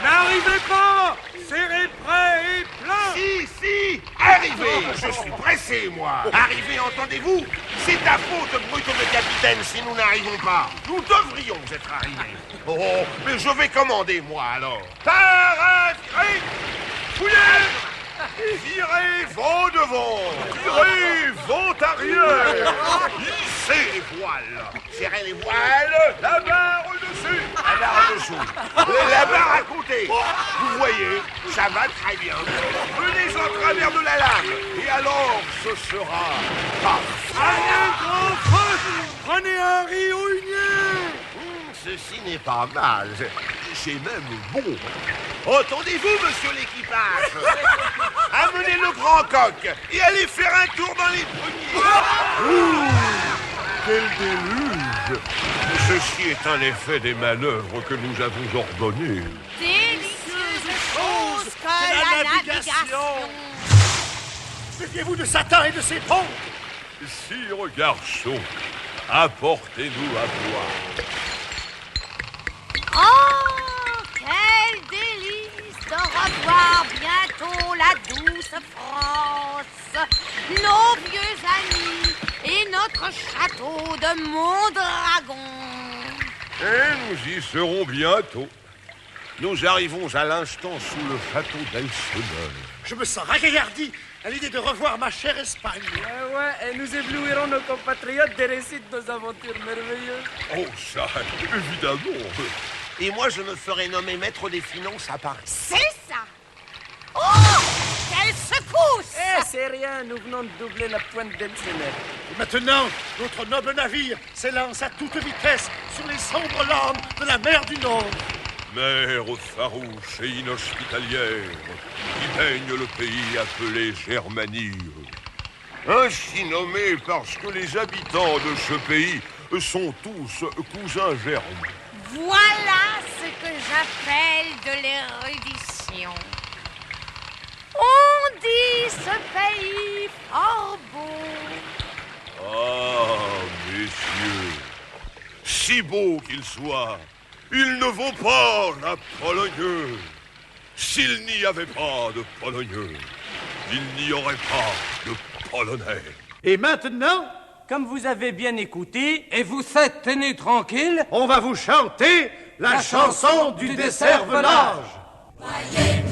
N'arrivez pas! Serrez prêt et plein! Si, arrivez! Je suis pressé, moi! Arrivez, entendez-vous? C'est ta faute, brute de capitaine, si nous n'arrivons pas. Nous devrions être arrivés. Oh, mais je vais commander, moi, alors. Par virez! Fouillez! Virez vent devant! Virez vent arrière! Hissez les voiles! Serrez les voiles! La barre au-dessus! La barre au-dessous! La barre à côté! Vous voyez, ça va très bien. Venez en travers de la lame, et alors ce sera parfait. Allez, grand feu! Prenez un riz au hunier! Ceci n'est pas mal. C'est même bon. Entendez-vous, monsieur l'équipage? Amenez le grand coq et allez faire un tour dans les pruniers. Quel déluge! Ceci est un effet des manœuvres que nous avons ordonnées. Délicieuse chose que la navigation. Méfiez-vous de Satan et de ses ponts. Sire garçon, apportez-nous à boire. Oh, quel délice de revoir bientôt la douce France, nos vieux amis et notre château de Mondragon. Et nous y serons bientôt. Nous arrivons à l'instant sous le château d'Elseneur. Je me sens ragaillardi à l'idée de revoir ma chère Espagne. Ouais, et nous éblouirons nos compatriotes des récits de nos aventures merveilleuses. Oh, ça, évidemment. Et moi, je me ferai nommer maître des finances à Paris. C'est ça. Oh, quelle secousse! Eh, c'est rien, nous venons de doubler la pointe d'Elseneur. Et maintenant, notre noble navire s'élance à toute vitesse sur les sombres landes de la mer du Nord. Mer farouche et inhospitalière, qui baigne le pays appelé Germanie. Ainsi nommé parce que les habitants de ce pays sont tous cousins germes. Voilà ce que j'appelle de l'érudition. On dit ce pays fort beau. Ah, messieurs, si beau qu'il soit, il ne vaut pas la Pologne. S'il n'y avait pas de Pologneux, il n'y aurait pas de Polonais. Et maintenant, comme vous avez bien écouté, et vous êtes tenus tranquille, on va vous chanter la chanson du décervelage. Voyez